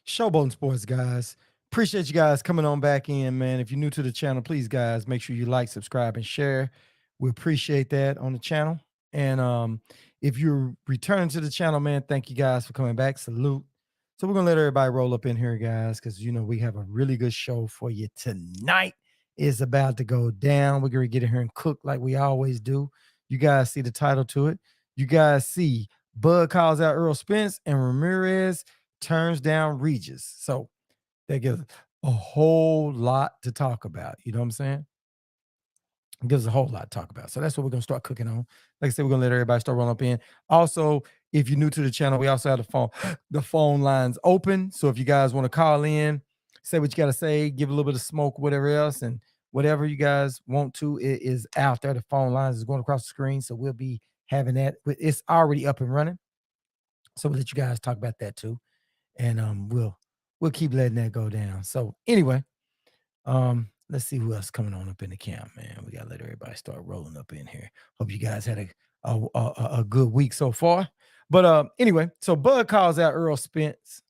Showboating Sports, guys. Appreciate you guys coming on back in, man. If you're new to the channel, please, guys, make sure you like, subscribe, and share. We appreciate that on the channel. And if you're returning to the channel, man, thank you guys for coming back. Salute. So we're gonna let everybody roll up in here, guys, because we have a really good show for you tonight. It's about to go down. We're gonna get in here and cook like we always do. You guys see the title to it. You guys see Bud calls out Errol Spence and Ramirez turns down Regis. So that gives a whole lot to talk about. You know what I'm saying? It gives a whole lot to talk about. So that's what we're going to start cooking on. Like I said, we're going to let everybody start rolling up in. Also, if you're new to the channel, we also have the phone lines open. So if you guys want to call in, say what you got to say, give a little bit of smoke, whatever else, and whatever you guys want to, it is out there. The phone lines is going across the screen. So we'll be having that. It's already up and running. So we'll let you guys talk about that too. And we'll keep letting that go down. So anyway, let's see who else coming on up in the camp, man. We gotta let everybody start rolling up in here. Hope you guys had a good week so far. But anyway, so Bud calls out Errol Spence,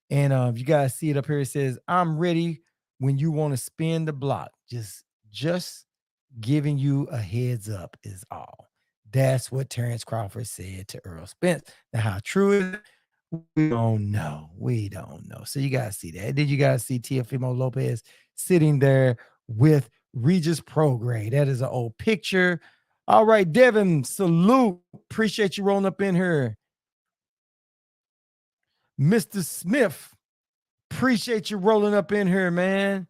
and you guys see it up here. It says, "I'm ready when you want to spin the block. Just giving you a heads up is all." That's what Terrence Crawford said to Errol Spence. Now, how true is it? We don't know. We don't know. So you guys see that. Did you guys see Teofimo Lopez sitting there with Regis Prograde? That is an old picture. All right, Devin, salute. Appreciate you rolling up in here. Mr. Smith, appreciate you rolling up in here, man.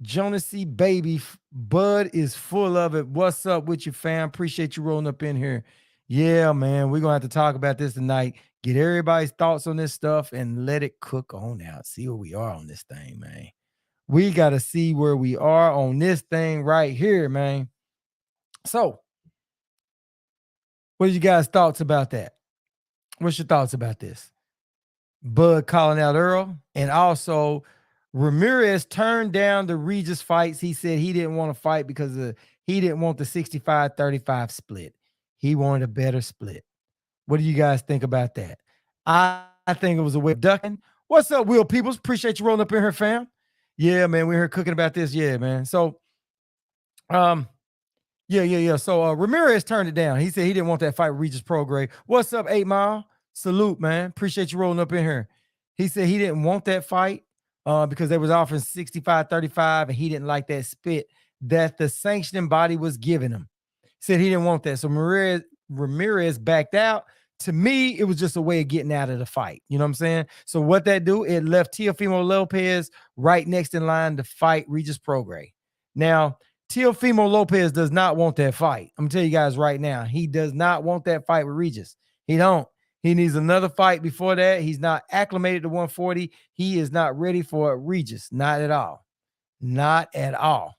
Jonasy baby, Bud is full of it. What's up with you, fam? Appreciate you rolling up in here. Yeah, man, we're gonna have to talk about this tonight. Get everybody's thoughts on this stuff and let it cook on out. See where we are on this thing, man. We got to see where we are on this thing right here, man. So, what are you guys' thoughts about that? What's your thoughts about this? Bud calling out Errol, and also Ramirez turned down the Regis fights. He said he didn't want to fight because he didn't want the 65-35 split. He wanted a better split. What do you guys think about that? I think it was a way of ducking. What's up, Will Peoples? Appreciate you rolling up in here, fam. Yeah, man, we're here cooking about this. Yeah, man. So, yeah. So Ramirez turned it down. He said he didn't want that fight with Regis Prograde. What's up, 8 Mile? Salute, man. Appreciate you rolling up in here. He said he didn't want that fight because they was offering 65-35, and he didn't like that spit that the sanctioning body was giving him. Said he didn't want that. So Ramirez backed out. To me, it was just a way of getting out of the fight. You know what I'm saying? So what that do, it left Teofimo Lopez right next in line to fight Regis Prograde. Now, Teofimo Lopez does not want that fight. I'm gonna tell you guys right now, he does not want that fight with Regis. He don't. He needs another fight before that. He's not acclimated to 140. He is not ready for Regis. Not at all. Not at all.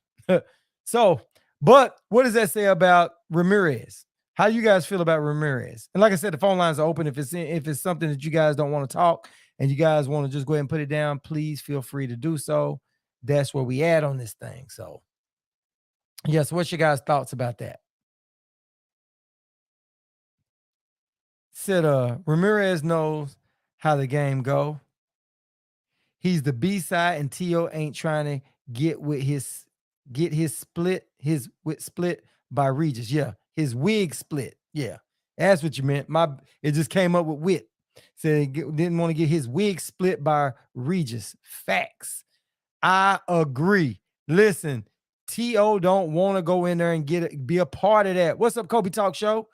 So, but what does that say about Ramirez? How do you guys feel about Ramirez? And like I said, the phone lines are open. If it's something that you guys don't want to talk and you guys want to just go ahead and put it down, please feel free to do so. That's where we at on this thing. So, yes, what's your guys' thoughts about that? Said Ramirez knows how the game go. He's the B-side, and Tio ain't trying to get his split by Regis. Yeah, his wig split. Yeah, that's what you meant. It just came up with wit. Said he didn't want to get his wig split by Regis. Facts. I agree. Listen, T.O. don't want to go in there and be a part of that. What's up, Kobe Talk Show?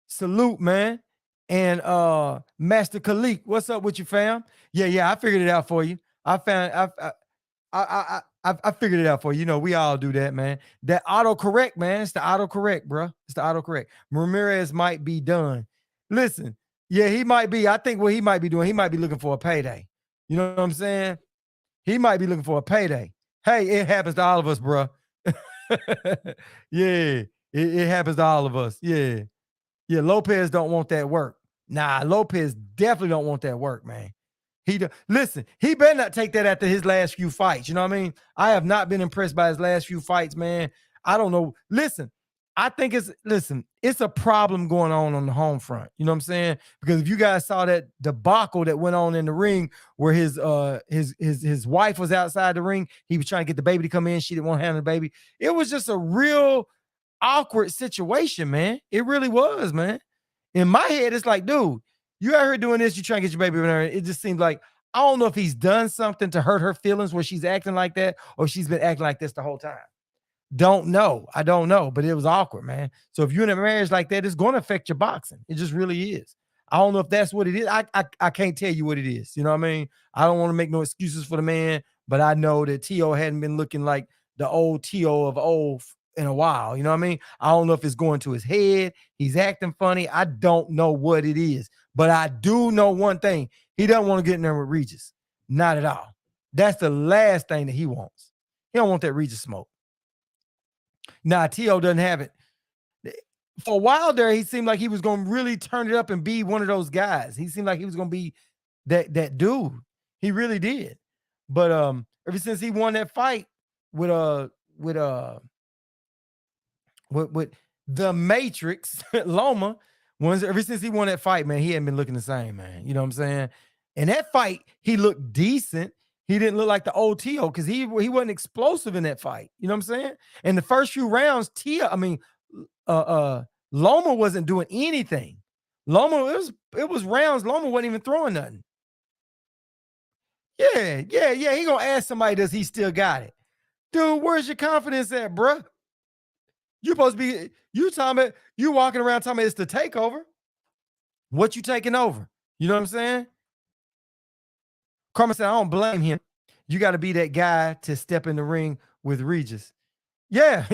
Salute, man. And Master Khalik, what's up with you, fam? Yeah, I figured it out for you. I figured it out for you. You know, we all do that, man. That autocorrect, man. It's the autocorrect, bro. It's the autocorrect. Ramirez might be done. Listen, yeah, he might be. I think what he might be doing, he might be looking for a payday. You know what I'm saying? He might be looking for a payday. Hey, it happens to all of us, bro. Yeah, it happens to all of us. Yeah, Lopez don't want that work. Nah, Lopez definitely don't want that work, man. Listen, he better not take that after his last few fights. You know what I mean? I have not been impressed by his last few fights, man. I don't know. Listen, I think it's a problem going on the home front. You know what I'm saying? Because if you guys saw that debacle that went on in the ring where his wife was outside the ring, he was trying to get the baby to come in. She didn't want to handle the baby. It was just a real awkward situation, man. It really was, man. In my head, it's like, dude, you out here doing this, you trying to get your baby in there. It just seems like I don't know if he's done something to hurt her feelings where she's acting like that, or she's been acting like this the whole time. Don't know. I don't know, but it was awkward, man. So if you're in a marriage like that, it's going to affect your boxing. It just really is. I don't know if that's what it is. I can't tell you what it is. You know what I mean? I don't want to make no excuses for the man, but I know that T.O. hadn't been looking like the old T.O. of old in a while. You know what I mean? I don't know if it's going to his head. He's acting funny. I don't know what it is, but I do know one thing. He doesn't want to get in there with Regis. Not at all. That's the last thing that he wants. He don't want that Regis smoke. Nah, T.O. doesn't have it. For a while there, he seemed like he was going to really turn it up and be one of those guys. He seemed like he was going to be that dude. He really did. But ever since he won that fight with the Matrix Loma, ever since he won that fight, man, he hadn't been looking the same, man. You know what I'm saying? In that fight, he looked decent. He didn't look like the old T.O. because he wasn't explosive in that fight. You know what I'm saying? In the first few rounds, Loma wasn't doing anything. Loma, it was rounds. Loma wasn't even throwing nothing. Yeah. He gonna ask somebody, does he still got it? Dude, where's your confidence at, bruh? You supposed to be, you walking around talking about it's the takeover. What you taking over? You know what I'm saying? Carmen said, I don't blame him. You got to be that guy to step in the ring with Regis. Yeah,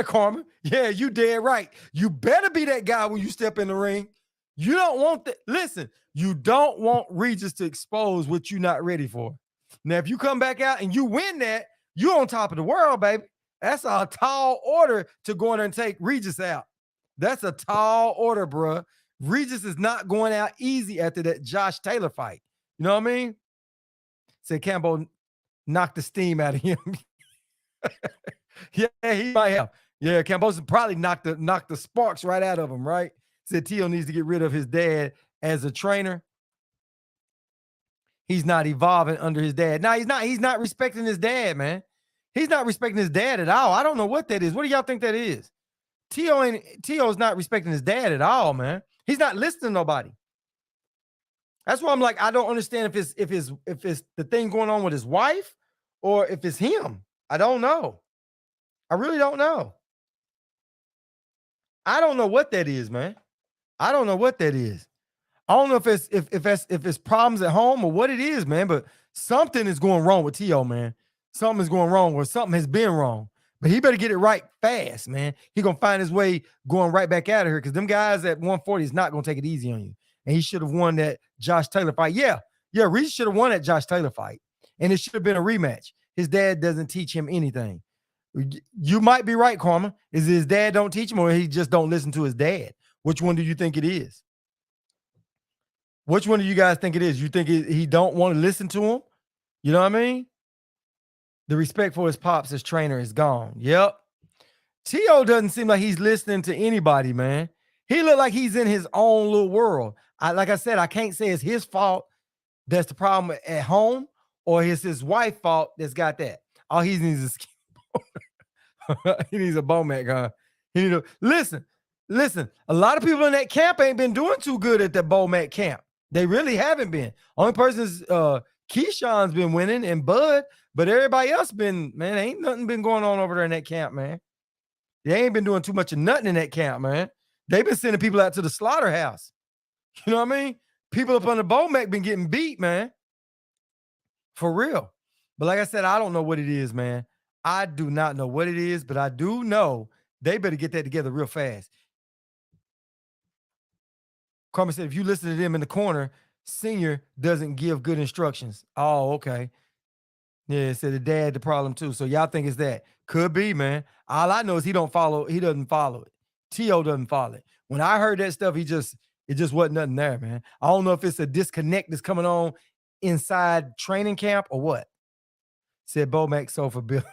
Carmen. Yeah, you dead right. You better be that guy when you step in the ring. You don't want that. Listen, you don't want Regis to expose what you're not ready for. Now, if you come back out and you win that, you're on top of the world, baby. That's a tall order to go in there and take Regis out. That's a tall order, bro. Regis is not going out easy after that Josh Taylor fight. You know what I mean? Said Campbell knocked the steam out of him. Yeah, he might have. Yeah, Campbell probably knocked the sparks right out of him, right? Said Tio needs to get rid of his dad as a trainer. He's not evolving under his dad. No, he's not respecting his dad, man. He's not respecting his dad at all. I don't know what that is. What do y'all think that is? Tio's not respecting his dad at all, man. He's not listening to nobody. That's why I'm like, I don't understand if it's the thing going on with his wife or if it's him. I don't know. I really don't know. I don't know what that is, man. I don't know what that is. I don't know if it's problems at home or what it is, man. But something is going wrong with T.O., man. Something is going wrong, or something has been wrong. But he better get it right fast, man. He gonna find his way going right back out of here because them guys at 140 is not gonna take it easy on you. And he should have won that Josh Taylor fight. Yeah, Reese should have won that Josh Taylor fight, and it should have been a rematch. His dad doesn't teach him anything. You might be right, Karma. Is his dad don't teach him, or he just don't listen to his dad? Which one do you think it is? Which one do you guys think it is? You think he don't want to listen to him? You know what I mean? The respect for his pops as trainer is gone. Yep. T.O. doesn't seem like he's listening to anybody, man. He look like he's in his own little world. Like I said, I can't say it's his fault that's the problem at home, or it's his wife's fault that's got that. All he needs is he needs a Bomac, huh? He need to listen. A lot of people in that camp ain't been doing too good at the Bomac camp. They really haven't been. Only person's Keyshawn's been winning and Bud, but everybody else been, man, ain't nothing been going on over there in that camp, man. They ain't been doing too much of nothing in that camp, man. They've been sending people out to the slaughterhouse. You know what I mean? People up on the Bomac been getting beat, man. For real. But like I said, I don't know what it is, man. I do not know what it is, but I do know they better get that together real fast. Carmen said, if you listen to them in the corner, Senior doesn't give good instructions. Oh, okay. Yeah, said the dad the problem too. So y'all think it's that. Could be, man. All I know is he doesn't follow it. T.O. doesn't follow it. When I heard that stuff, it just wasn't nothing there, man. I don't know if it's a disconnect that's coming on inside training camp or what. Said Bomac sofa bill.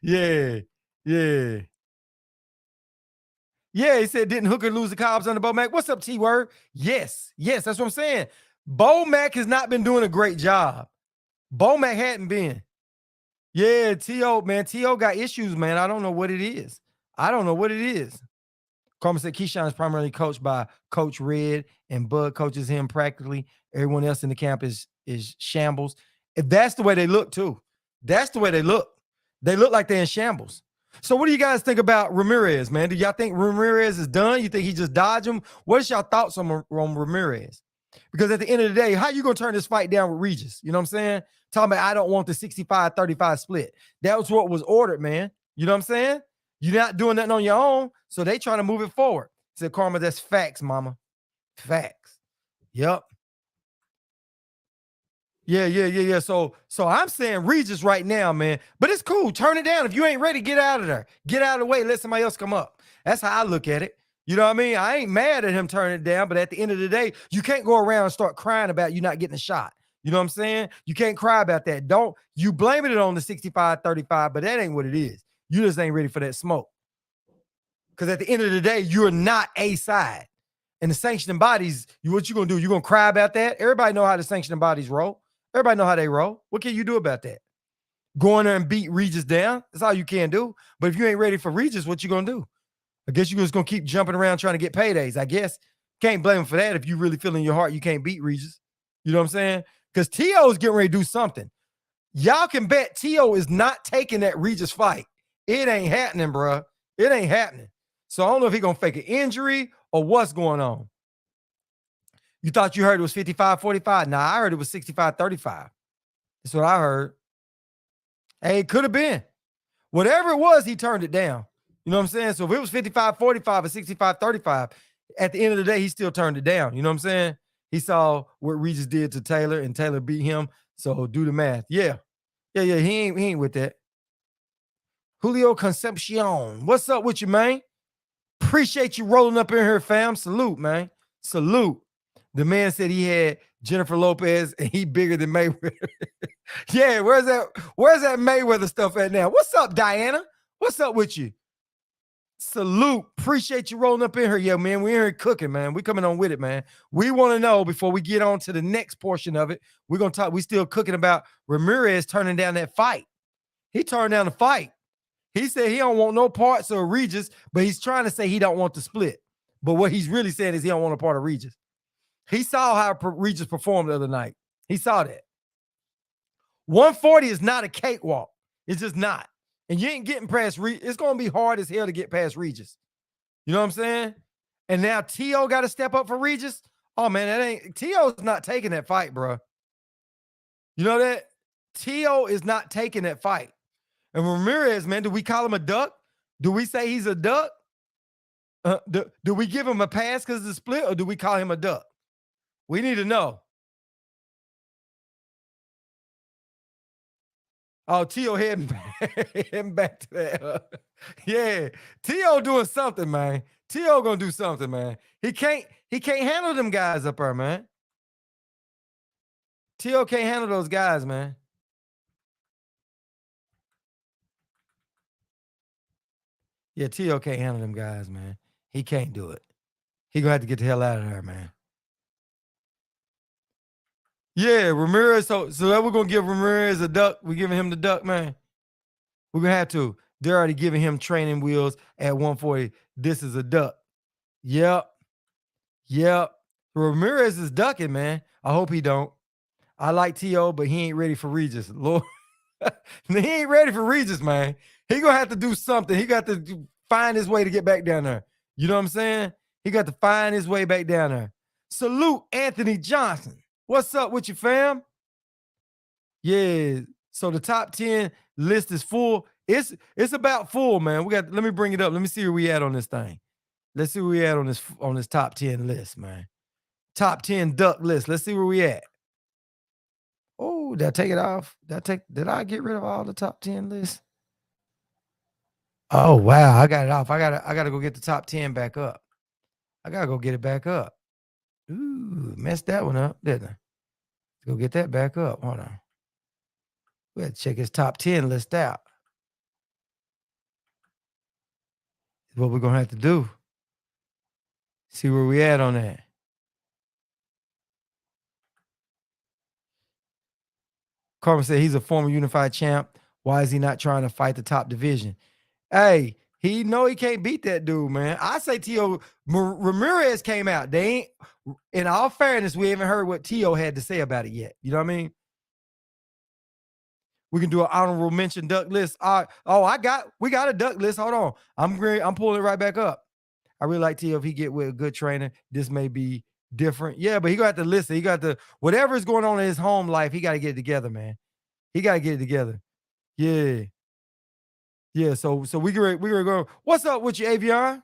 Yeah. Yeah. Yeah, he said, didn't Hooker lose the Cobbs under Bo Mack? What's up, T-Word? Yes, that's what I'm saying. Bo Mack has not been doing a great job. Bo Mack hadn't been. Yeah, T.O., man. T.O. got issues, man. I don't know what it is. I don't know what it is. Carmen said Keyshawn is primarily coached by Coach Red, and Bud coaches him practically. Everyone else in the camp is shambles. If that's the way they look, too. That's the way they look. They look like they're in shambles. So what do you guys think about Ramirez, man? Do y'all think Ramirez is done? You think he just dodged him? What is y'all thoughts on Ramirez? Because at the end of the day, how you going to turn this fight down with Regis? You know what I'm saying? Talking about, I don't want the 65-35 split. That was what was ordered, man. You know what I'm saying? You're not doing nothing on your own, so they trying to move it forward. Said Karma, that's facts, mama. Facts. Yep. Yeah. So I'm saying Regis right now, man. But it's cool. Turn it down. If you ain't ready, get out of there. Get out of the way. Let somebody else come up. That's how I look at it. You know what I mean? I ain't mad at him turning it down, but at the end of the day, you can't go around and start crying about you not getting a shot. You know what I'm saying? You can't cry about that. Don't you blaming it on the 65-35, but that ain't what it is. You just ain't ready for that smoke. Because at the end of the day, you're not a side. And the sanctioning bodies, what you gonna do? You gonna cry about that? Everybody know how the sanctioning bodies roll. Everybody know how they roll. What can you do about that? Go in there and beat Regis down. That's all you can do. But if you ain't ready for Regis, what you gonna do? I guess you're just gonna keep jumping around trying to get paydays. I guess can't blame him for that if you really feel in your heart you can't beat Regis. You know what I'm saying? Because T.O. is getting ready to do something. Y'all can bet T.O. is not taking that Regis fight. It ain't happening, bro. It ain't happening. So I don't know if he's gonna fake an injury or what's going on. You thought you heard it was 55-45? Nah, I heard it was 65-35. That's what I heard. Hey, it could have been. Whatever it was, he turned it down. You know what I'm saying? So if it was 55-45 or 65-35, at the end of the day, he still turned it down. You know what I'm saying? He saw what Regis did to Taylor, and Taylor beat him. So do the math. Yeah. He ain't with that. Julio Concepcion. What's up with you, man? Appreciate you rolling up in here, fam. Salute, man. Salute. The man said he had Jennifer Lopez and he bigger than Mayweather. Yeah, where's that Mayweather stuff at now? What's up, Diana? What's up with you? Salute. Appreciate you rolling up in here. Yeah, man. We're here cooking, man. We coming on with it, man. We want to know before we get on to the next portion of it. We're gonna talk. We still cooking about Ramirez turning down that fight. He turned down the fight. He said he don't want no parts of Regis, but he's trying to say he don't want the split. But what he's really saying is he don't want a part of Regis. He saw how Regis performed the other night. He saw that. 140 is not a cakewalk. It's just not. And you ain't getting past Regis. It's going to be hard as hell to get past Regis. You know what I'm saying? And now T.O. got to step up for Regis. Oh, man, T.O.'s not taking that fight, bro. You know that? T.O. is not taking that fight. And Ramirez, man, do we call him a duck? Do we say he's a duck? Do we give him a pass because of the split, or do we call him a duck? We need to know. Oh, T.O. heading back to that. Yeah, T.O. doing something, man. T.O. gonna do something, man. He can't handle them guys up there, man. T.O. can't handle those guys, man. Yeah, T.O. can't handle them guys, man. He can't do it. He gonna have to get the hell out of there, man. Yeah, Ramirez. So that we're gonna give Ramirez a duck. We're giving him the duck, man. We're gonna have to. They're already giving him training wheels at 140. This is a duck. Yep. Ramirez is ducking, man. I hope he don't. I like T.O., but he ain't ready for Regis. Lord, he ain't ready for Regis, man. He gonna have to do something. He got to find his way to get back down there. You know what I'm saying? He got to find his way back down there. Salute Anthony Johnson. What's up with you, fam? Yeah. So the top 10 list is full. It's about full, man. Let me bring it up. Let me see where we at on this thing. Let's see where we at on this top 10 list, man. Top 10 duck list. Let's see where we at. Oh, did I take it off? Did I get rid of all the top 10 lists? Oh wow, I got it off. I gotta go get the top 10 back up. I gotta go get it back up. Ooh, messed that one up, didn't I? Let's go get that back up. Hold on. We had to check his top 10 list out. What we're gonna have to do. See where we at on that. Carmen said he's a former unified champ. Why is he not trying to fight the top division? Hey, he know he can't beat that dude, man. I say Tio Ramirez came out. They ain't. In all fairness, we haven't heard what Tio had to say about it yet. You know what I mean? We can do an honorable mention duck list. All right. Oh, we got a duck list. Hold on. I'm pulling it right back up. I really like Tio. If he get with a good trainer, this may be different. Yeah, but he got to listen. He got to whatever is going on in his home life, he got to get it together, man. He got to get it together. Yeah. Yeah. So we gonna go. What's up with you, Avion?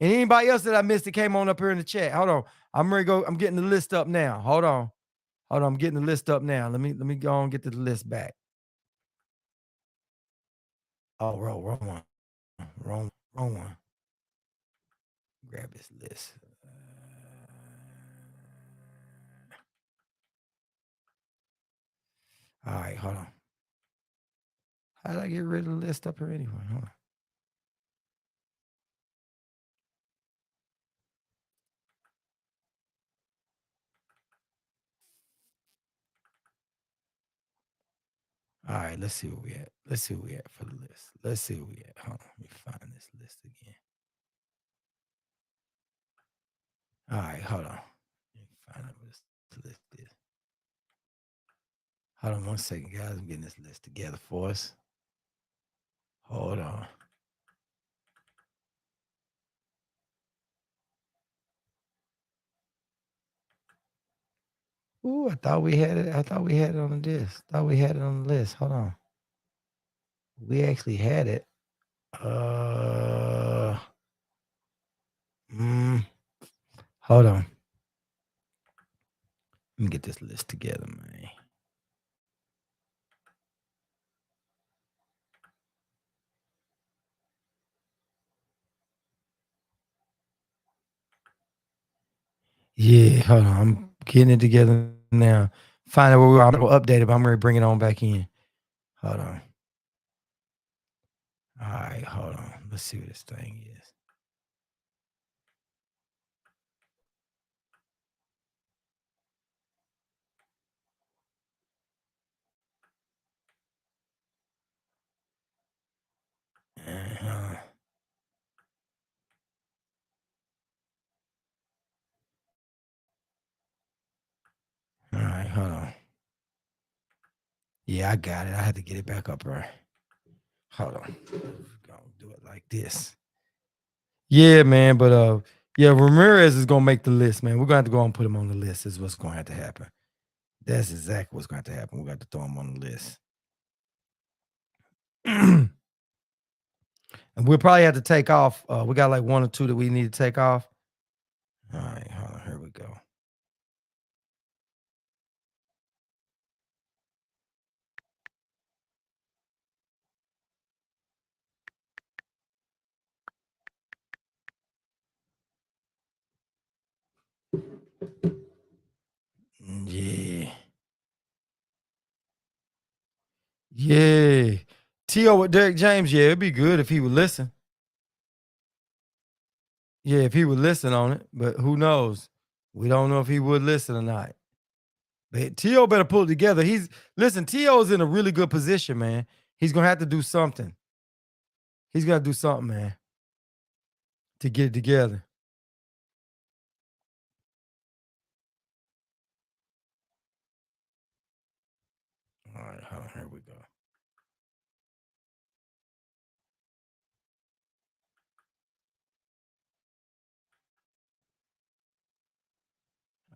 And anybody else that I missed that came on up here in the chat. Hold on. I'm ready to go. I'm getting the list up now. Hold on. Hold on. I'm getting the list up now. Let me go and get the list back. Oh, wrong one. Wrong one. Grab this list. All right, hold on. How did I get rid of the list up here anyway? Hold on. All right, let's see where we at. Let's see where we at for the list. Let's see where we at. Hold on, let me find this list again. All right, hold on. Let me find out what this list is. Hold on 1 second, guys. I'm getting this list together for us. Hold on. Ooh, I thought we had it. I thought we had it on the list. Thought we had it on the list. Hold on. We actually had it. Hold on. Let me get this list together, man. Yeah, hold on. I'm getting it together now. Find out where we are. I'm gonna update it, but I'm gonna bring it on back in. Hold on. All right, hold on. Let's see what this thing is. Uh-huh. All right, hold on. Yeah, I got it. I had to get it back up right. Hold on. Gonna do it like this. Yeah, man, but yeah, Ramirez is gonna make the list, man. We're gonna have to go and put him on the list, is what's gonna have to happen. That's exactly what's going to happen. We're going to have to throw him on the list. And we'll probably have to take off. We got like 1 or 2 that we need to take off. All right, hold on. Here we go. Yeah. Yeah. T.O. with Derek James, yeah, it'd be good if he would listen. Yeah, if he would listen on it, but who knows? We don't know if he would listen or not. But T.O. better pull it together. T.O.'s in a really good position, man. He's gonna have to do something. He's gonna do something, man, to get it together. All right, hold on, here we go.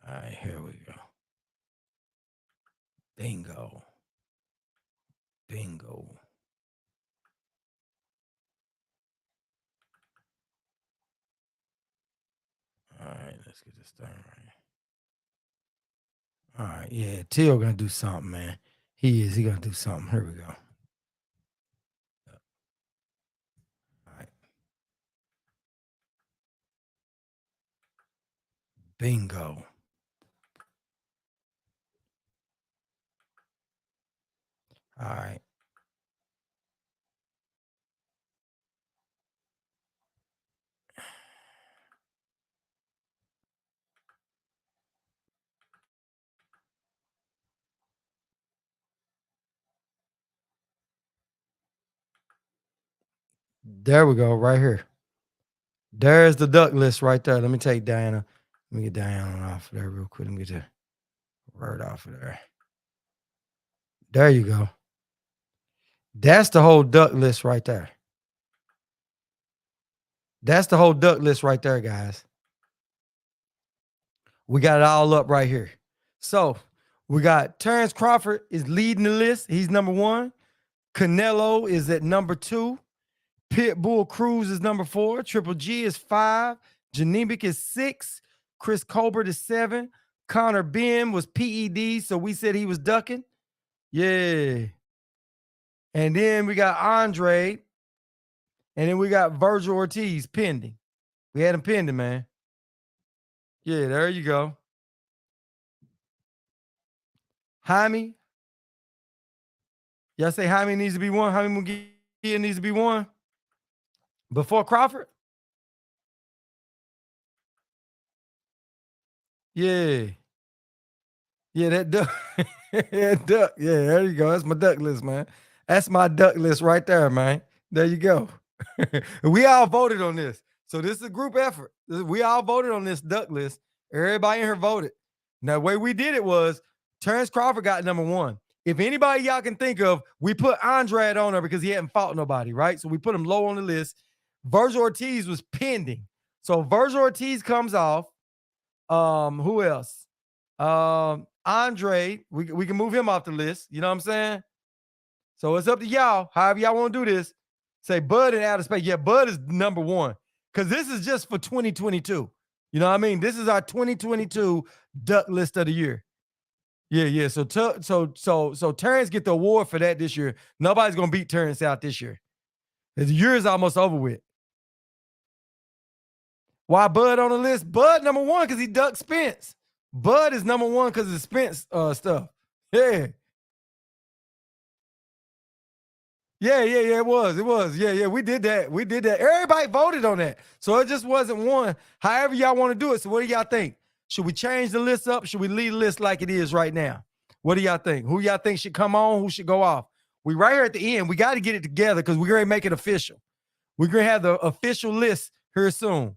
All right, here we go. Bingo. Bingo. All right, let's get this thing right. All right, yeah, Teal gonna do something, man. He is. He gonna do something. Here we go. All right. Bingo. All right. There we go, right here. There's the duck list right there. Let me take Diana. Let me get Diana off of there real quick. Let me get the word off of there. There you go. That's the whole duck list right there. That's the whole duck list right there, guys. We got it all up right here. So we got Terrence Crawford is leading the list. He's number 1. Canelo is at number 2. Pitbull Cruz is number 4. Triple G is 5. Janemic is 6. Chris Colbert is 7. Connor Ben was PED, so we said he was ducking. Yeah. And then we got Andre. And then we got Virgil Ortiz pending. We had him pending, man. Yeah, there you go. Jaime. Y'all say Jaime needs to be 1. Jaime Munguia needs to be 1 before Crawford. Yeah. Yeah, that duck. Yeah, duck. Yeah, there you go. That's my duck list, man. That's my duck list right there, man. There you go. We all voted on this. So this is a group effort. We all voted on this duck list. Everybody in here voted. Now, the way we did it was Terrence Crawford got number 1. If anybody y'all can think of, we put Andrade on there because he hadn't fought nobody, right? So we put him low on the list. Virgil Ortiz was pending. So Virgil Ortiz comes off. Who else? Andre, we can move him off the list. You know what I'm saying? So it's up to y'all. However y'all want to do this. Say Bud in outer space. Yeah, Bud is number 1 because this is just for 2022. You know what I mean? This is our 2022 duck list of the year. Yeah. So Terrence get the award for that this year. Nobody's gonna beat Terrence out this year. The year is almost over with. Why Bud on the list? Bud number 1 because he ducked Spence. Bud is number 1 because of Spence stuff. Yeah. Yeah. It was. Yeah. We did that. Everybody voted on that. So it just wasn't one. However y'all want to do it. So what do y'all think? Should we change the list up? Should we leave the list like it is right now? What do y'all think? Who y'all think should come on? Who should go off? We right here at the end. We got to get it together because we're going to make it official. We're going to have the official list here soon.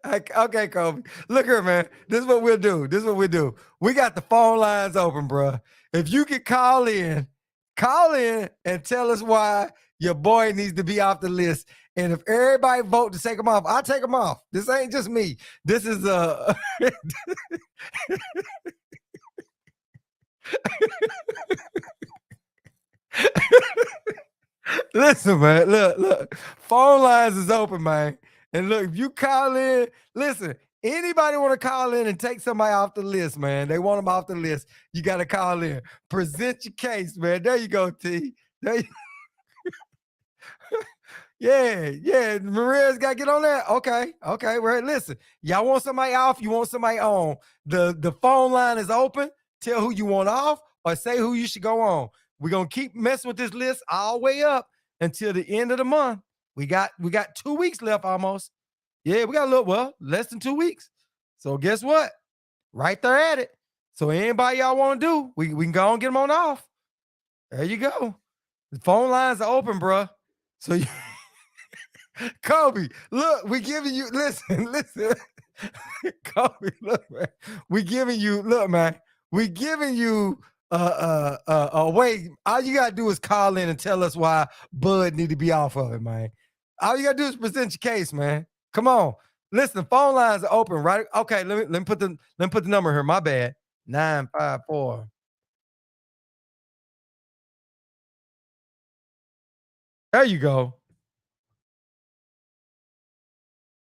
Okay, Kobe. Look here, man. This is what we'll do. We got the phone lines open, bro. If you can call in and tell us why your boy needs to be off the list. And if everybody vote to take him off, I'll take him off. This ain't just me. This is Listen, man. Look. Phone lines is open, man. And look, if you call in, listen, anybody want to call in and take somebody off the list, man. They want them off the list. You got to call in. Present your case, man. There you go, T. There you Yeah. Ramirez got to get on that. Okay. Right. Listen, y'all want somebody off? You want somebody on? The phone line is open. Tell who you want off or say who you should go on. We're going to keep messing with this list all the way up until the end of the month. We got 2 weeks left almost. Yeah, we got less than 2 weeks. So guess what? Right there at it. So anybody y'all want to do, we can go and get them on off. There you go. The phone lines are open, bro. So you Kobe, look, we giving you listen. Kobe, look, man. We giving you a way. All you gotta do is call in and tell us why Bud need to be off of it, man. All you gotta do is present your case, man. Come on. Listen, the phone lines are open, right? Okay, let me put the number here. My bad. 954. There you go.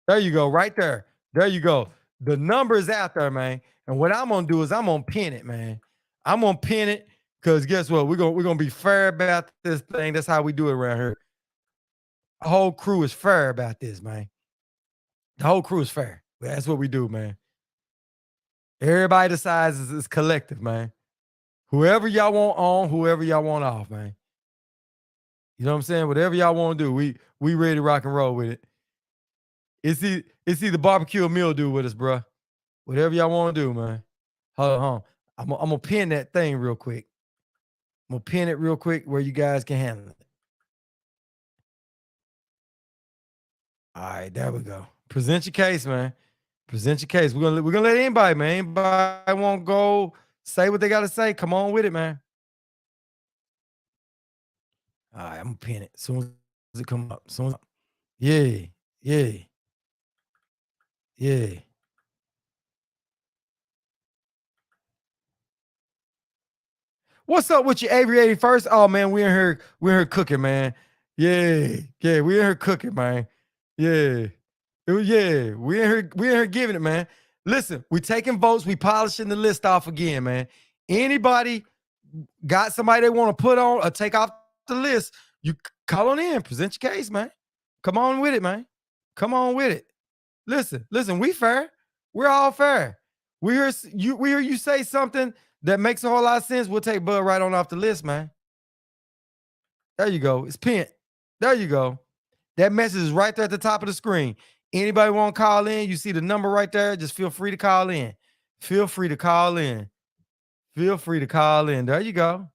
There you go, right there. There you go. The number is out there, man. And what I'm gonna do is I'm gonna pin it, man. I'm gonna pin it because guess what? We're gonna be fair about this thing. That's how we do it around here. The whole crew is fair about this, man. The whole crew is fair. That's what we do, man. Everybody decides is collective, man. Whoever y'all want on, whoever y'all want off, man. You know what I'm saying? Whatever y'all want to do, we ready to rock and roll with it. It's either barbecue or meal do with us, bro. Whatever y'all want to do, man. Hold on. I'm gonna pin that thing real quick. I'm gonna pin it real quick where you guys can handle it. All right, there we go. Present your case, man. Present your case. We're gonna let anybody, man. Anybody won't go say what they gotta say. Come on with it, man. All right, I'm gonna pin it as soon as it come up. Yeah, yeah, yeah. What's up with you, Avery 81st? Oh man, we're in here cooking, man. Yeah, yeah, we're in here cooking, man. Yeah. We in here giving it, man. Listen, we taking votes, we polishing the list off again, man. Anybody got somebody they want to put on or take off the list, you call on in, present your case, man. Come on with it, man. Come on with it. Listen, we fair. We're all fair. We hear you say something that makes a whole lot of sense. We'll take Bud right on off the list, man. There you go. It's pinned. There you go. That message is right there at the top of the screen. Anybody want to call in? You see the number right there. Just feel free to call in. Feel free to call in. Feel free to call in. There you go.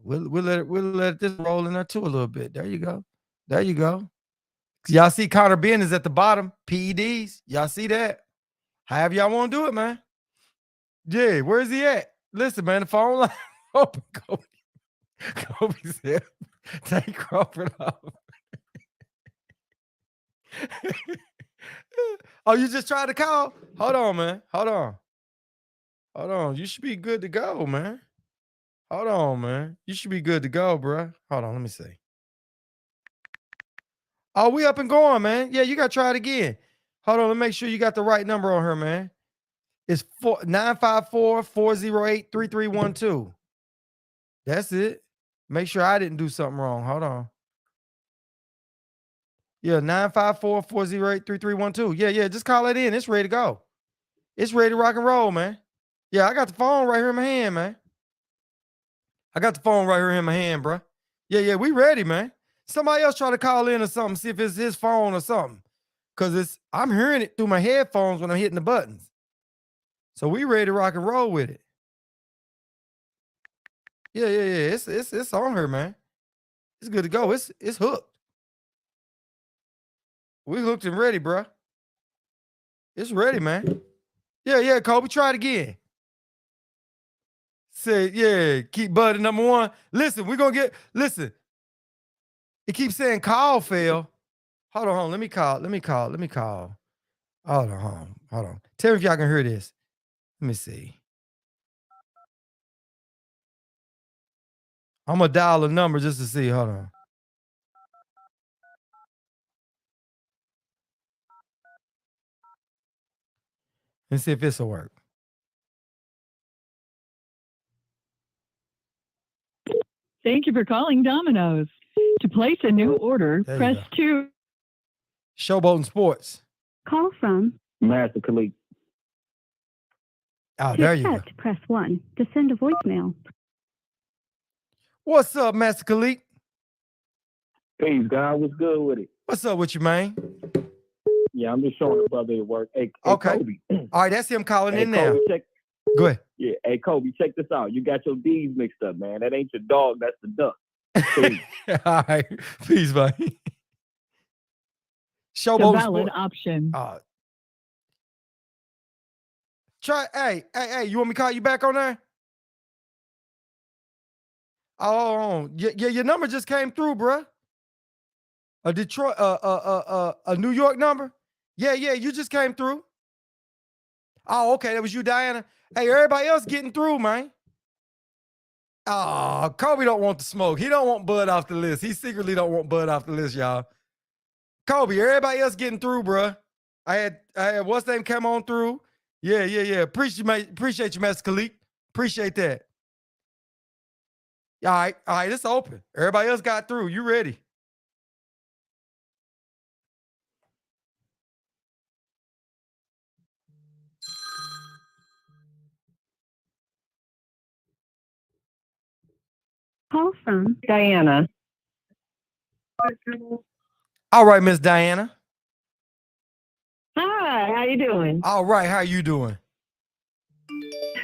We'll let this roll in there too a little bit. There you go. There you go. Y'all see Connor Ben is at the bottom. PEDs. Y'all see that? However y'all want to do it, man. Yeah, where's he at? Listen, man, the phone line open. Kobe said, take Crawford off. Oh, you just tried to call? Hold on, man. Hold on. You should be good to go, man. Hold on, man. You should be good to go, bro. Hold on, let me see. Oh, we up and going, man. Yeah, you got to try it again. Hold on, let me make sure you got the right number on her, man. It's 954-408-3312. That's it. Make sure I didn't do something wrong. Hold on. Yeah, 954-408-3312. Yeah, just call it in. It's ready to go. It's ready to rock and roll, man. Yeah, I got the phone right here in my hand, man. I got the phone right here in my hand, bro. Yeah, we ready, man. Somebody else try to call in or something, see if it's his phone or something. Cause I'm hearing it through my headphones when I'm hitting the buttons. So we ready to rock and roll with it. Yeah. It's on her, man. It's good to go. It's hooked. We hooked and ready, bro. It's ready, man. Yeah, Kobe, try it again. Say, yeah, keep Bud at number one. Listen, we're gonna listen. It keeps saying call fail. Hold on. Let me call. Hold on. Tell me if y'all can hear this. Let me see. I'm gonna dial a number just to see. Hold on. Let's see if this will work. Thank you for calling Domino's. To place a new order, press 2. Showboating Sports. Call from Master Khalid. Oh, there you go. Press 1 to send a voicemail. What's up, Master Khalid? Peace, God. What's good with it? What's up with you, man? Yeah, I'm just showing the brother at work. Hey, okay. Kobe. All right, that's him calling in now. Kobe, go ahead. Yeah, hey, Kobe, check this out. You got your D's mixed up, man. That ain't your dog. That's the duck. All right. Peace, buddy. Showboat the valid option. Try. Hey, you want me to call you back on there? Oh, yeah, your number just came through, bruh. A Detroit, a New York number? Yeah, you just came through. Oh, okay, that was you, Diana. Hey, everybody else getting through, man. Oh, Kobe don't want the smoke. He don't want Bud off the list. He secretly don't want Bud off the list, y'all. Kobe, everybody else getting through, bruh. I had what's name come on through. Yeah. Appreciate you, Master Khalid. Appreciate that. All right, it's open. Everybody else got through. You ready? Call from Diana. All right, Miss Diana. Hi, how you doing? All right, how you doing?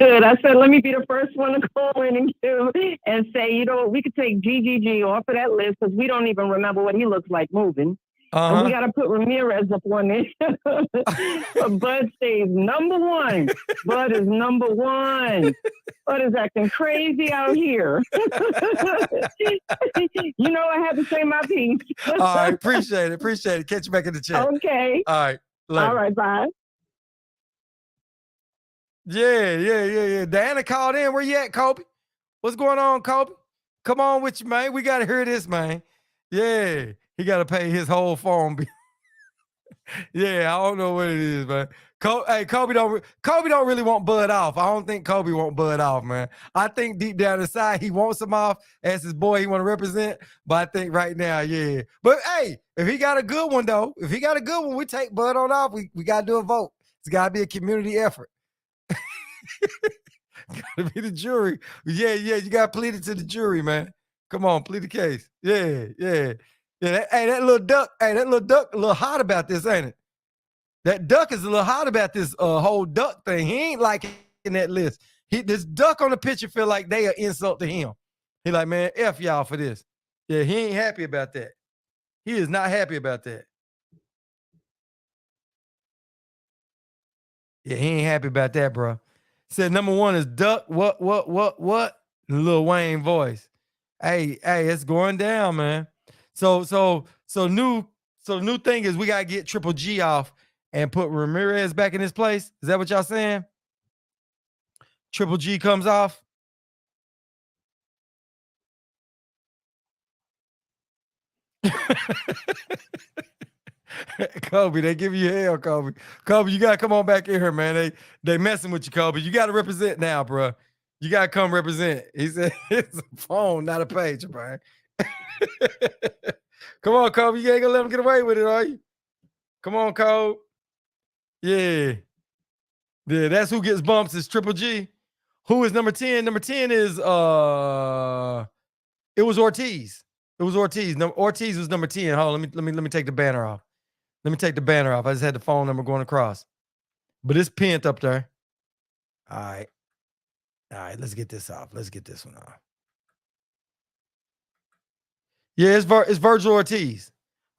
good. I said, let me be the first one to call in and say, you know, we could take GGG off of that list because we don't even remember what he looks like moving. And we got to put Ramirez up on this. But Bud stays number one. Bud is number one. Bud is acting crazy out here. You know, I have to say my piece. All right, appreciate it. Catch you back in the chat. Okay. All right. Later. All right, bye. Yeah. Diana called in. Where you at, Kobe? What's going on, Kobe? Come on with you, man. We got to hear this, man. Yeah. He got to pay his whole phone bill. Yeah, I don't know what it is, man. Kobe don't really want Bud off. I don't think Kobe want Bud off, man. I think deep down inside he wants him off as his boy he want to represent. But I think right now, yeah. But hey, if he got a good one though, we take Bud on off. We gotta do a vote. It's gotta be a community effort. Gotta be the jury. Yeah. You gotta plead it to the jury, man. Come on, plead the case. Yeah. That little duck a little hot about this, ain't it? That duck is a little hot about this whole duck thing. He ain't liking that list. This duck on the picture feel like they are insult to him. He like, man, F y'all for this. Yeah, he ain't happy about that. He is not happy about that. Yeah, he ain't happy about that, bro. Said number one is duck. What? Lil Wayne voice. Hey, it's going down, man. So new thing is we gotta get Triple G off and put Ramirez back in his place. Is that what y'all saying? Triple G comes off. Kobe, they give you hell, Kobe. Kobe, you gotta come on back in here, man. They messing with you, Kobe. You gotta represent now, bro. You gotta come represent. He said it's a phone, not a page, bro. Come on, Kobe. You ain't gonna let him get away with it, are you? Come on, Kobe. Yeah, that's who gets bumps is Triple G. Who is number 10? Number 10 is it was Ortiz. Ortiz was number 10. Hold on, let me take the banner off. I just had the phone number going across. But it's pinned up there. All right, let's get this off. Let's get this one off. Yeah, it's Virgil Ortiz.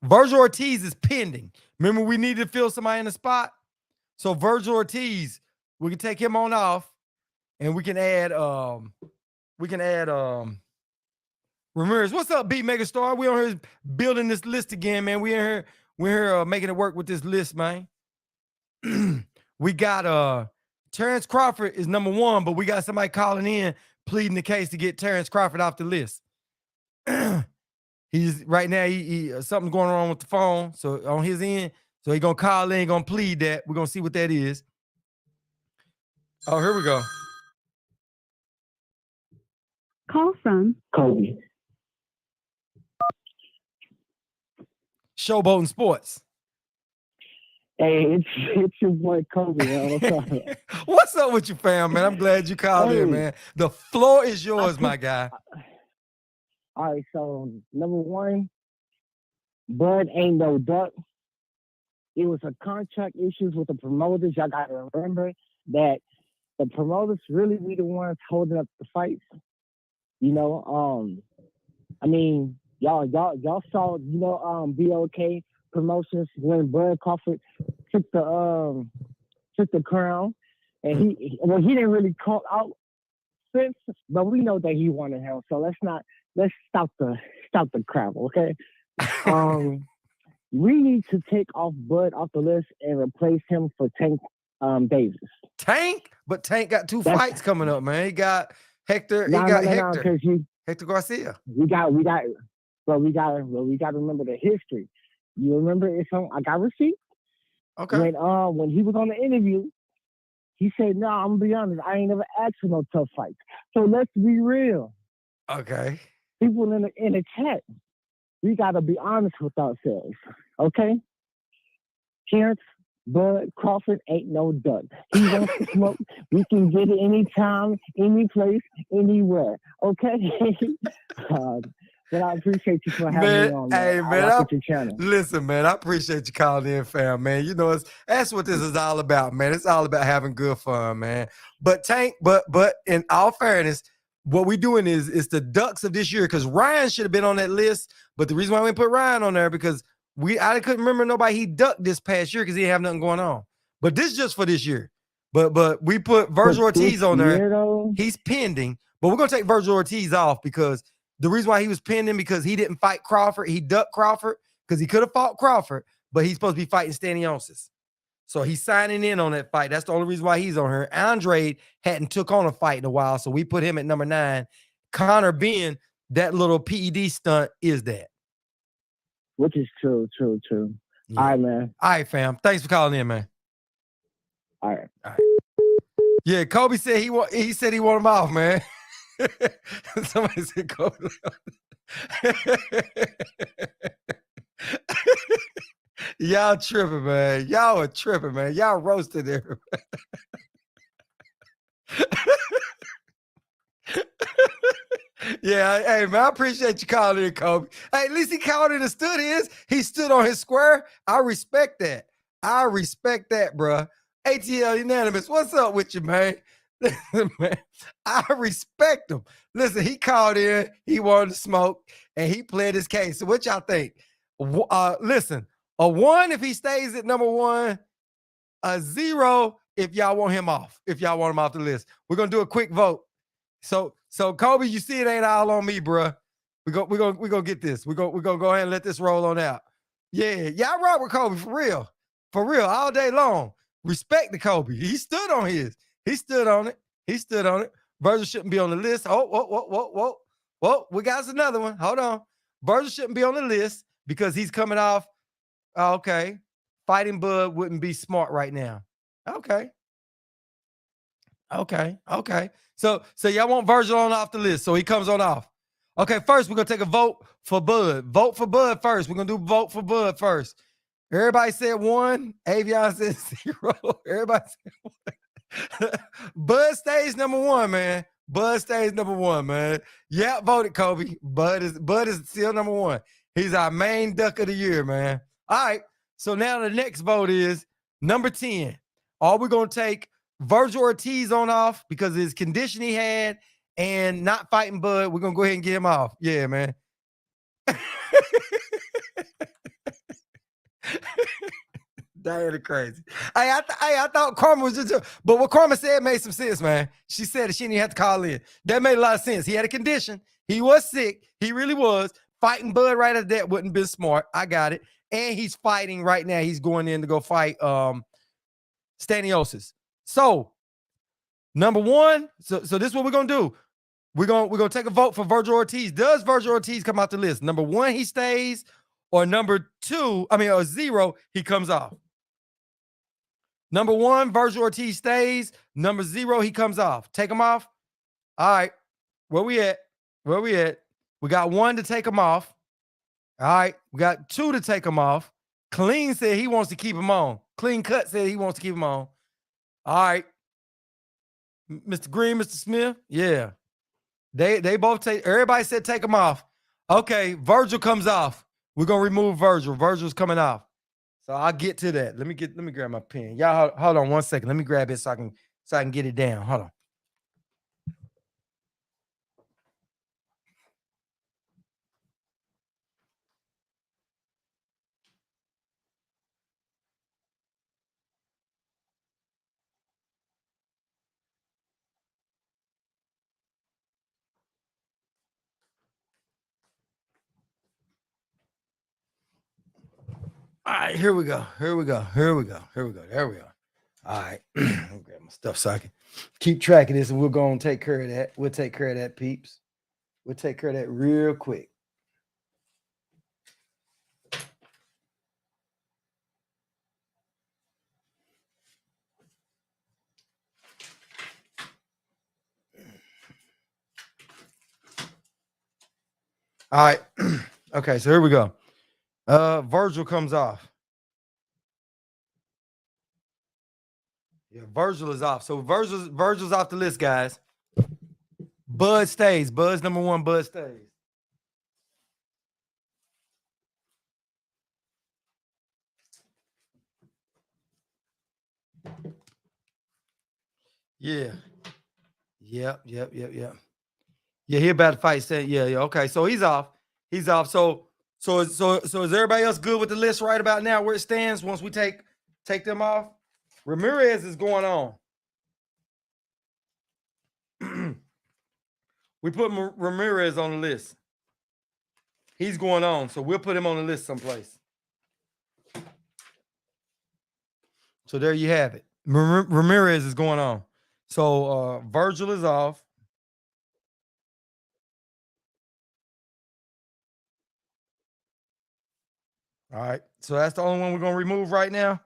Virgil Ortiz is pending. Remember, we needed to fill somebody in the spot. So Virgil Ortiz, we can take him on off, and we can add Ramirez. What's up, B Megastar? We on here building this list again, man. We're here making it work with this list, man. We got Terrence Crawford is number 1, but we got somebody calling in pleading the case to get Terrence Crawford off the list. He's right now, he something's going on with the phone. So on his end, so he's gonna call in, gonna plead that. We're gonna see what that is. Oh, here we go. Call from Kobe. Showboating Sports. Hey, it's your boy Kobe, man. What's up? What's up with you, fam, man? I'm glad you called in, man. The floor is yours, my guy. All right, so number 1, Bud ain't no duck. It was a contract issues with the promoters. Y'all gotta remember that the promoters really be the ones holding up the fights. You know, I mean, y'all saw, you know, BOK Promotions when Bud Crawford took the crown, and he didn't really call out Spence, but we know that he wanted him. So let's stop the crap, okay? We need to take off Bud off the list and replace him for Tank Davis. Tank? But Tank got 2 fights coming up, man. He got Hector. Hector Garcia. We got to remember the history. You remember I got receipt. Okay. When he was on the interview, he said, "No, I'm gonna be honest. I ain't never asked for no tough fights. So let's be real." Okay. People in the chat, we gotta be honest with ourselves, okay? Terrence Bud Crawford ain't no duck. He wants to smoke. We can get it anytime, any place, anywhere, okay? But I appreciate you for having Man, me on, man. hey, I man, rock with your channel. listen, man, I appreciate you calling in, fam, man. You know, that's what this is all about, man. It's all about having good fun, man. But Tank, but in all fairness, what we doing is the ducks of this year, because Ryan should have been on that list. But the reason why we put Ryan on there, because I couldn't remember nobody he ducked this past year because he didn't have nothing going on. But this is just for this year. But we put Virgil Ortiz on there. He's pending, but we're gonna take Virgil Ortiz off because the reason why he was pending, because he didn't fight Crawford. He ducked Crawford because he could have fought Crawford, but he's supposed to be fighting Stanionis. So he's signing in on that fight. That's the only reason why he's on here. Andre hadn't took on a fight in a while, so we put him at number 9. Connor being that little PED stunt is that. Which is true. Yeah. All right, man. All right, fam. Thanks for calling in, man. All right. Yeah, Kobe said he said he want him off, man. Somebody said Kobe. Y'all tripping, man. Y'all are tripping, man. Y'all roasted there. Yeah, hey, man, I appreciate you calling in, Kobe. Hey, at least he called in and stood his. He stood on his square. I respect that. I respect that, bro. ATL Unanimous, what's up with you, man? Man, I respect him. Listen, he called in, he wanted to smoke, and he played his case. So what y'all think? Listen, a 1 if he stays at number 1, a 0 if y'all want him off, if y'all want him off the list. We're gonna do a quick vote. So Kobe, you see it ain't all on me, bro. We're gonna get this. We're gonna go ahead and let this roll on out. Yeah, y'all rock with Kobe for real, all day long. Respect the Kobe. He stood on his. He stood on it. Virgil shouldn't be on the list. Whoa. We got another one. Hold on. Virgil shouldn't be on the list because he's coming off. Okay. Fighting Bud wouldn't be smart right now. Okay. So y'all want Virgil on off the list. So he comes on off. Okay, first we're gonna take a vote for Bud. Vote for Bud first. We're gonna do vote for Bud first. Everybody said 1. Avion said 0. Everybody said 1. Bud stays number 1, man. Bud stays number 1, man. Yeah, voted Kobe. Bud is still number 1. He's our main duck of the year, man. All right. So now the next vote is number 10. Are we gonna take Virgil Ortiz on off because of his condition he had and not fighting Bud? We're gonna go ahead and get him off. Yeah, man. Diana crazy. I thought Karma was just, but what Karma said made some sense, man. She said that she didn't have to call in. That made a lot of sense. He had a condition. He was sick. He really was. Fighting Bud right at that wouldn't have been smart. I got it. And he's fighting right now. He's going in to go fight Stanionis. So number 1. So this is what we're gonna do. We're gonna take a vote for Virgil Ortiz. Does Virgil Ortiz come out the list? Number 1, he stays, or number 2, or 0, he comes off. Number 1, Virgil Ortiz stays. Number 0, he comes off. Take him off. All right. Where we at? We got 1 to take him off. All right. We got 2 to take him off. Clean said he wants to keep him on. Clean Cut said he wants to keep him on. All right. Mr. Green, Mr. Smith. Yeah. They both take, everybody said take him off. Okay. Virgil comes off. We're going to remove Virgil. Virgil's coming off. So I'll get to that. Let me grab my pen. Y'all hold on 1 second. Let me grab it so I can get it down. Hold on. All right, here we go. There we go. All right. Let me grab my stuff so I can keep track of this, and we're going to take care of that. We'll take care of that, peeps. We'll take care of that real quick. All right. Okay, so here we go. Virgil comes off. Yeah, Virgil is off. So Virgil's off the list, guys. Bud stays. Bud's number 1. Bud stays. Yeah. Yep. Yeah, he about to fight. Yeah. Okay, so he's off. So is everybody else good with the list right about now where it stands once we take them off? Ramirez is going on. We put Ramirez on the list. He's going on, so we'll put him on the list someplace. So there you have it. Ramirez is going on. So Virgil is off. All right. So that's the only one we're going to remove right now.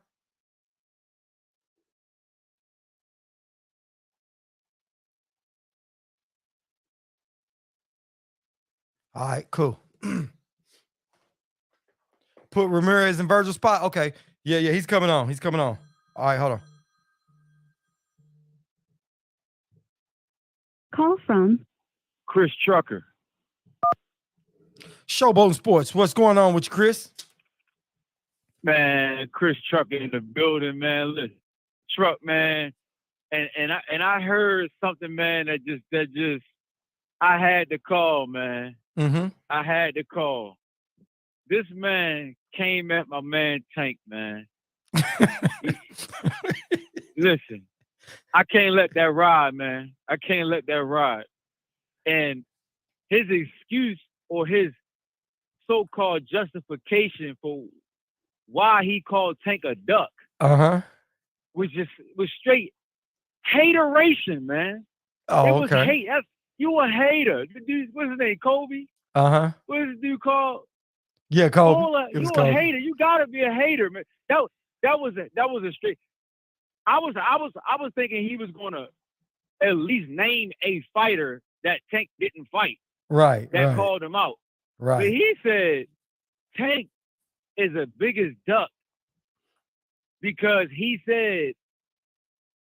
All right, cool. Put Ramirez in Virgil's spot. Okay. Yeah, he's coming on. All right, hold on. Call from Chris Trucker. Showboating Sports. What's going on with you, Chris? Man, Chris Trucker in the building, man. Listen, Truck, man. And I heard something, man, that just I had to call, man. Mm-hmm. I had to call. This man came at my man Tank, man. Listen, I can't let that ride, man. I can't let that ride. And his excuse or his so-called justification for why he called Tank a duck was straight hateration, man. Oh, it was okay. hate. You a hater. The dude, what's his name? Kobe? What's this dude called? Yeah, Kobe. You a hater. You gotta be a hater, man. That was a straight. I was thinking he was gonna at least name a fighter that Tank didn't fight. Right. That called him out. Right. But he said Tank is the biggest duck because he said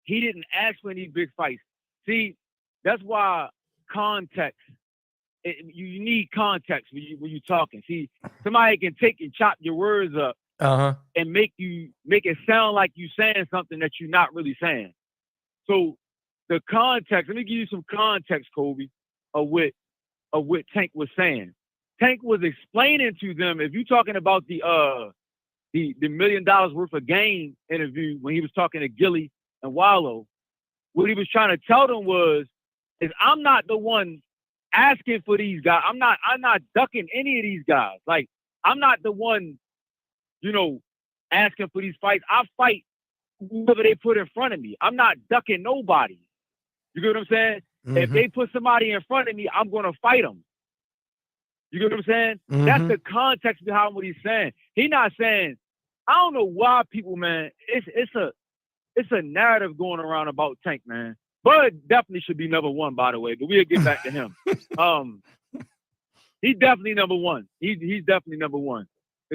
he didn't ask for any big fights. See, that's why context. You need context when you're talking. See, somebody can take and chop your words up and make it sound like you saying something that you're not really saying. So the context. Let me give you some context, Kobe, of what Tank was saying. Tank was explaining to them. If you're talking about the $1 million worth of game interview when he was talking to Gilly and Wallow, what he was trying to tell them is I'm not the one asking for these guys. I'm not ducking any of these guys. Like, I'm not the one, asking for these fights. I fight whoever they put in front of me. I'm not ducking nobody. You get what I'm saying? Mm-hmm. If they put somebody in front of me, I'm going to fight them. You get what I'm saying? Mm-hmm. That's the context behind what he's saying. He's not saying, I don't know why people, man, it's a narrative going around about Tank, man. Bud definitely should be number one, by the way, but we'll get back to him. He's definitely number one. He's definitely number one.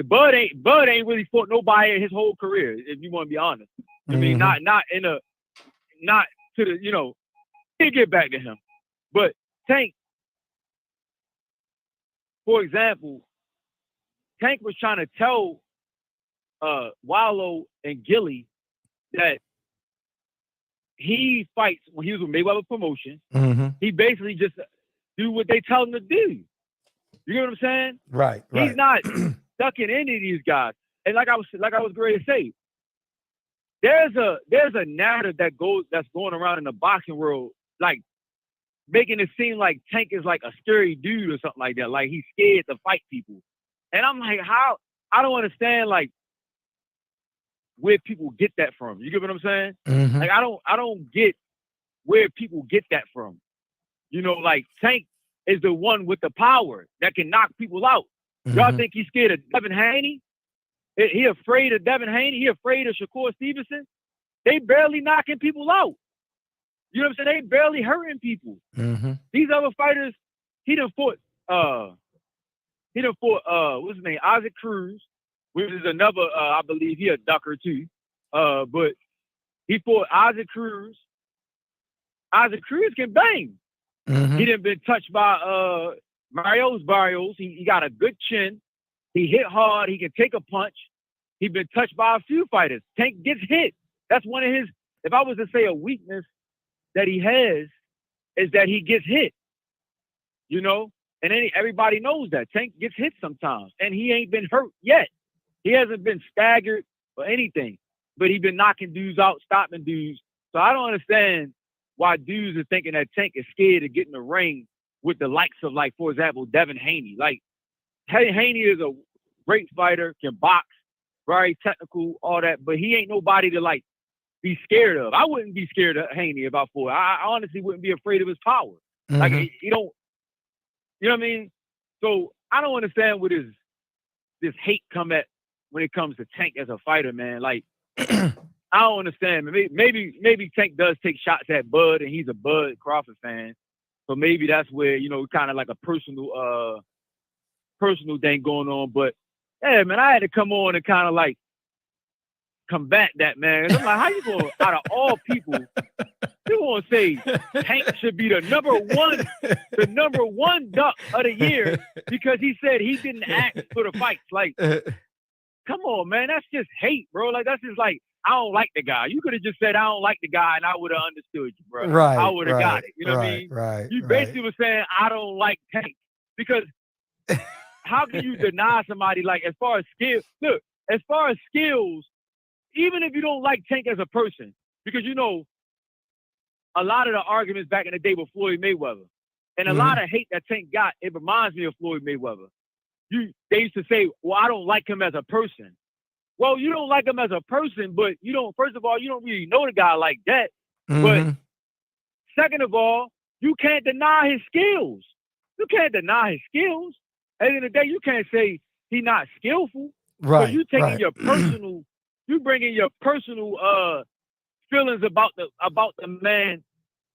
Bud ain't really fought nobody in his whole career, if you want to be honest. I mean, not to the, we'll get back to him. But Tank, for example, Tank was trying to tell Wallow and Gilly that he fights when he was with Mayweather Promotions. Mm-hmm. He basically just do what they tell him to do. You get what I'm saying? Right. He's not ducking any of these guys. And like I was going to say, there's a narrative that's going around in the boxing world, like making it seem like Tank is like a scary dude or something like that. Like he's scared to fight people. And I'm like, how? I don't understand like where people get that from. You get what I'm saying? Mm-hmm. Like I don't get where people get that from. Like Tank is the one with the power that can knock people out. Mm-hmm. Y'all think he's scared of Devin Haney? He afraid of Devin Haney? He afraid of Shakur Stevenson? They barely knocking people out. You know what I'm saying? They barely hurting people. Mm-hmm. These other fighters, he done fought what's his name? Isaac Cruz, which is another, I believe he a ducker too. But he fought Isaac Cruz. Isaac Cruz can bang. Mm-hmm. He done been touched by Mario's Barrios. He got a good chin. He hit hard. He can take a punch. He been touched by a few fighters. Tank gets hit. That's one of his, if I was to say a weakness that he has is that he gets hit, you know? And then everybody knows that. Tank gets hit sometimes, and he ain't been hurt yet. He hasn't been staggered or anything, but he been knocking dudes out, stopping dudes. So I don't understand why dudes are thinking that Tank is scared to get in the ring with the likes of, like, for example, Devin Haney. Like, Haney is a great fighter, can box, very technical, all that, but he ain't nobody to, like, be scared of. I wouldn't be scared of Haney if I fought. I honestly wouldn't be afraid of his power. Mm-hmm. Like, you don't, you know what I mean? So I don't understand where this hate come at when it comes to Tank as a fighter, man. Like, I don't understand. Maybe Tank does take shots at Bud, and he's a Bud Crawford fan. So maybe that's where, you know, kind of like a personal thing going on. But yeah, man, I had to come on and kind of like combat that, man. I'm like, how you going, out of all people, you want to say Tank should be the number one duck of the year because he said he didn't ask for the fights? Like, come on, man, that's just hate, bro. Like, that's just like, I don't like the guy. You could have just said, I don't like the guy, and I would have understood you, bro. Right. I would have got it. You know what I mean? Right. You basically were saying, I don't like Tank. Because how can you deny somebody, like, as far as skills? Look, as far as skills, even if you don't like Tank as a person, because, you know, a lot of the arguments back in the day with Floyd Mayweather, and a lot of hate that Tank got, it reminds me of Floyd Mayweather. They used to say, well, I don't like him as a person. Well, you don't like him as a person, but you don't, first of all, you don't really know the guy like that. But second of all, you can't deny his skills. You can't deny his skills. At the end of the day, you can't say he's not skillful. Right. So you taking your personal, you bringing your personal feelings about the man,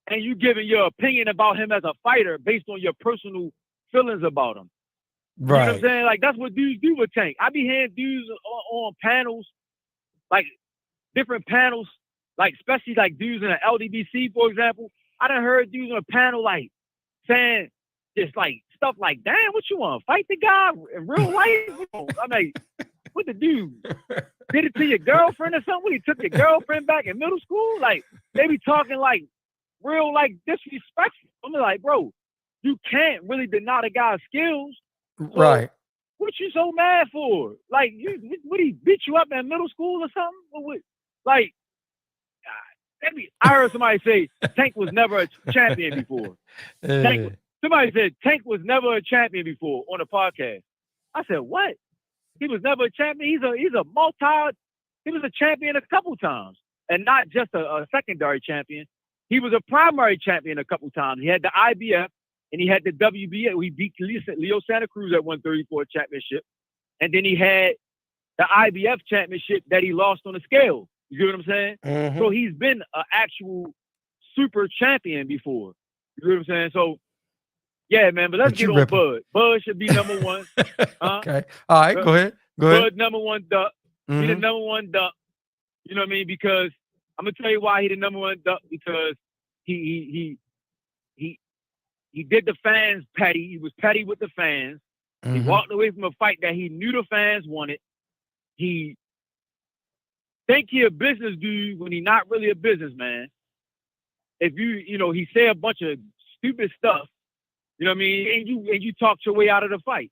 and you giving your opinion about him as a fighter based on your personal feelings about him. Right. You know what I'm saying? Like, that's what dudes do with Tank. I be hearing dudes on panels, like different panels, like especially like dudes in the LDBC, for example. I done heard dudes on a panel like saying just like stuff like, damn, what you want to fight the guy in real life? I'm like, what the dude? Did it to your girlfriend or something? He took your girlfriend back in middle school? Like, they be talking like real, like, disrespectful. I'm like, bro, you can't really deny the guy's skills. So, right. What you so mad for? Like, would he beat you up in middle school or something? Or what? Like, I heard somebody say Tank was never a champion before. Somebody said Tank was never a champion before on a podcast. I said, what? He was never a champion. He was a champion a couple times, and not just a secondary champion. He was a primary champion a couple times. He had the IBF. And he had the WBA. We beat Leo Santa Cruz at 134 championship. And then he had the IBF championship that he lost on the scale. You get what I'm saying? Mm-hmm. So he's been an actual super champion before. You get what I'm saying? So, yeah, man, but let's get on Bud. Bud should be number one. Okay. All right, go ahead. Bud, number one duck. He the number one duck. You know what I mean? Because I'm going to tell you why he the number one duck. Because he did the fans petty. He was petty with the fans. He walked away from a fight that he knew the fans wanted. He think he a business dude when he not really a businessman. If he say a bunch of stupid stuff, you know what I mean, and you talked your way out of the fight.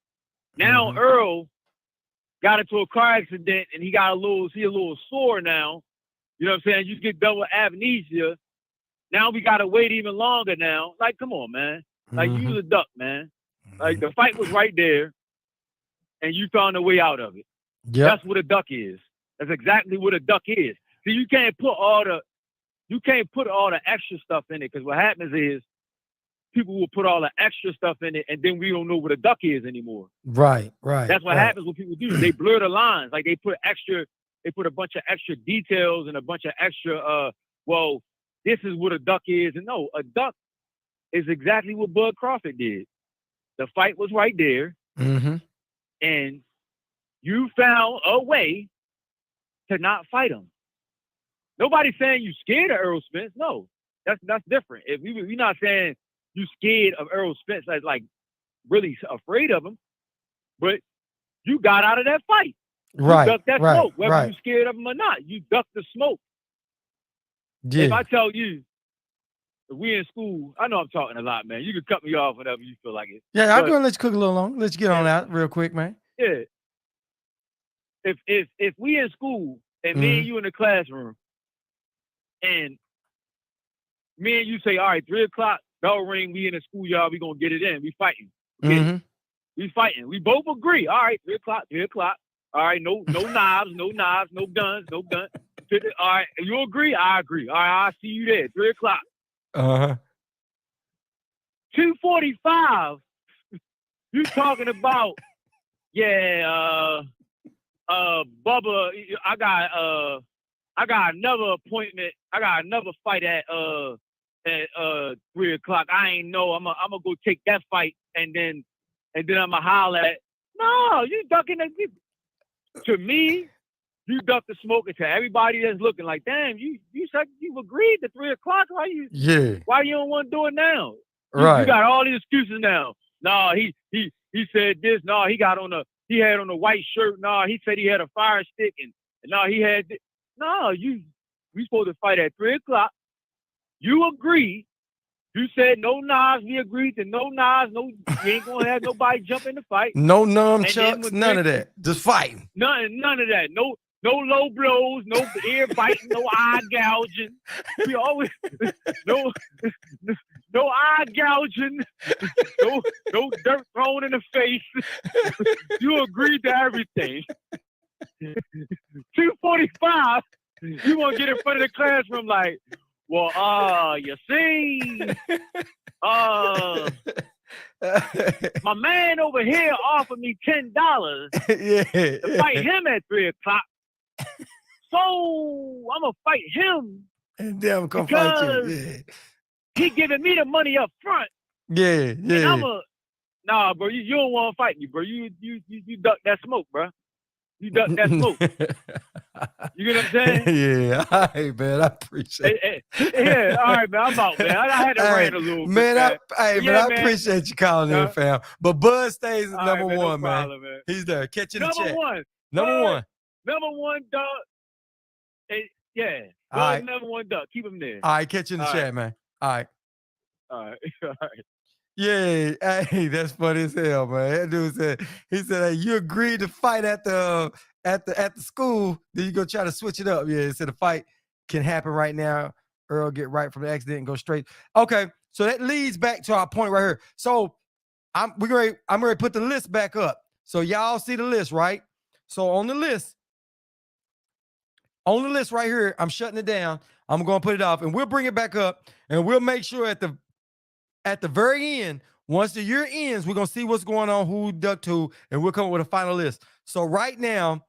Now Errol got into a car accident and he a little sore now. You know what I'm saying? You get done with amnesia. Now we gotta wait even longer now. Like, come on, man. Like, you was a duck, man. Like, the fight was right there, and you found a way out of it. Yep. That's what a duck is. That's exactly what a duck is. See, you can't put all the extra stuff in it, because what happens is people will put all the extra stuff in it, and then we don't know what a duck is anymore. Right. That's what happens when people do. They blur the lines. Like, they put a bunch of extra details and a bunch of extra, well, this is what a duck is. And no, a duck is exactly what Bud Crawford did. The fight was right there. And you found a way to not fight him. Nobody's saying you scared of Errol Spence. No, that's different. If we're not saying you scared of Errol Spence, like really afraid of him, but you got out of that fight. Right. You ducked that smoke, whether you scared of him or not. You ducked the smoke. Yeah. If I tell you, if we in school, I know I'm talking a lot, man. You can cut me off whenever you feel like it. Yeah, I'm But- going to let you cook a little long. Let's get on out real quick, man. Yeah. If we in school and me and you in the classroom, and me and you say, all right, 3 o'clock, bell ring, we in the schoolyard, we gonna get it in. We fighting. We fighting. We both agree. All right, 3 o'clock, 3 o'clock. All right, no knives, no guns, no guns. All right, you agree? I agree. All right, I'll see you there, 3 o'clock. 2:45, you talking about, Bubba, I got another appointment. I got another fight at 3 o'clock. I ain't know. I'm gonna go take that fight and then I'm gonna holler at. No, you ducking the. To me, you duck the smoke, and to everybody that's looking like, damn, you said you've agreed to 3 o'clock. Why you don't want to do it now? You got all these excuses now. No, he said this. No, he had on a white shirt. No, he said he had a fire stick, and no, he had. No, we supposed to fight at 3 o'clock. You agreed. You said no knives. We agreed to no knives. No, you ain't gonna have nobody jump in the fight. No nunchucks, none of that. Just fighting. None of that. No low blows. No ear biting. No eye gouging. We always no eye gouging. No dirt thrown in the face. You agreed to everything. 2:45. You want to get in front of the classroom like, well, you see, my man over here offered me $10 to fight him at 3 o'clock. So I'm gonna fight him, and then I'm gonna fight you. He giving me the money up front. And I'm nah, bro. You don't want to fight me, bro. You duck that smoke, bro. You duck that smoke. You get what I'm saying? Yeah, all right, man. I appreciate it. Yeah, all right, man. I'm out, man. I had to rant a little bit. Man, I appreciate you calling in, fam. But Bud stays at number one, man. Man. He's there. Catch you in the chat. Number one. One. Number one, duck. Yeah. All right. Number one, duck. Keep him there. All right, catch you in the chat, man. All right. All right. All right. Yeah, hey, that's funny as hell, man. That dude said, hey, you agreed to fight at the school, then you go try to switch it up. Yeah, he said the fight can happen right now. Errol get right from the accident and go straight. Okay, so that leads back to our point right here. So I'm ready to put the list back up. So y'all see the list, right? So on the list right here, I'm shutting it down. I'm gonna put it off, and we'll bring it back up, and we'll make sure at the very end, once the year ends, we're going to see what's going on, who ducked who, and we'll come up with a final list. So right now,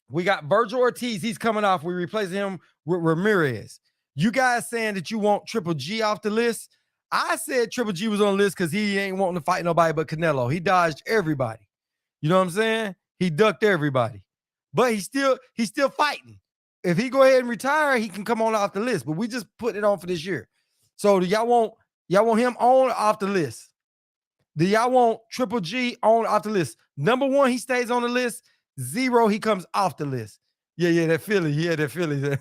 we got Virgil Ortiz. He's coming off. We're replacing him with Ramirez. You guys saying that you want Triple G off the list? I said Triple G was on the list because he ain't wanting to fight nobody but Canelo. He dodged everybody. You know what I'm saying? He ducked everybody. But he's still fighting. If he go ahead and retire, he can come on off the list. But we just put it on for this year. So do y'all want him on or off the list? Do y'all want Triple G on or off the list? Number one, he stays on the list. 0, he comes off the list. Yeah, that Philly. Yeah, that Philly.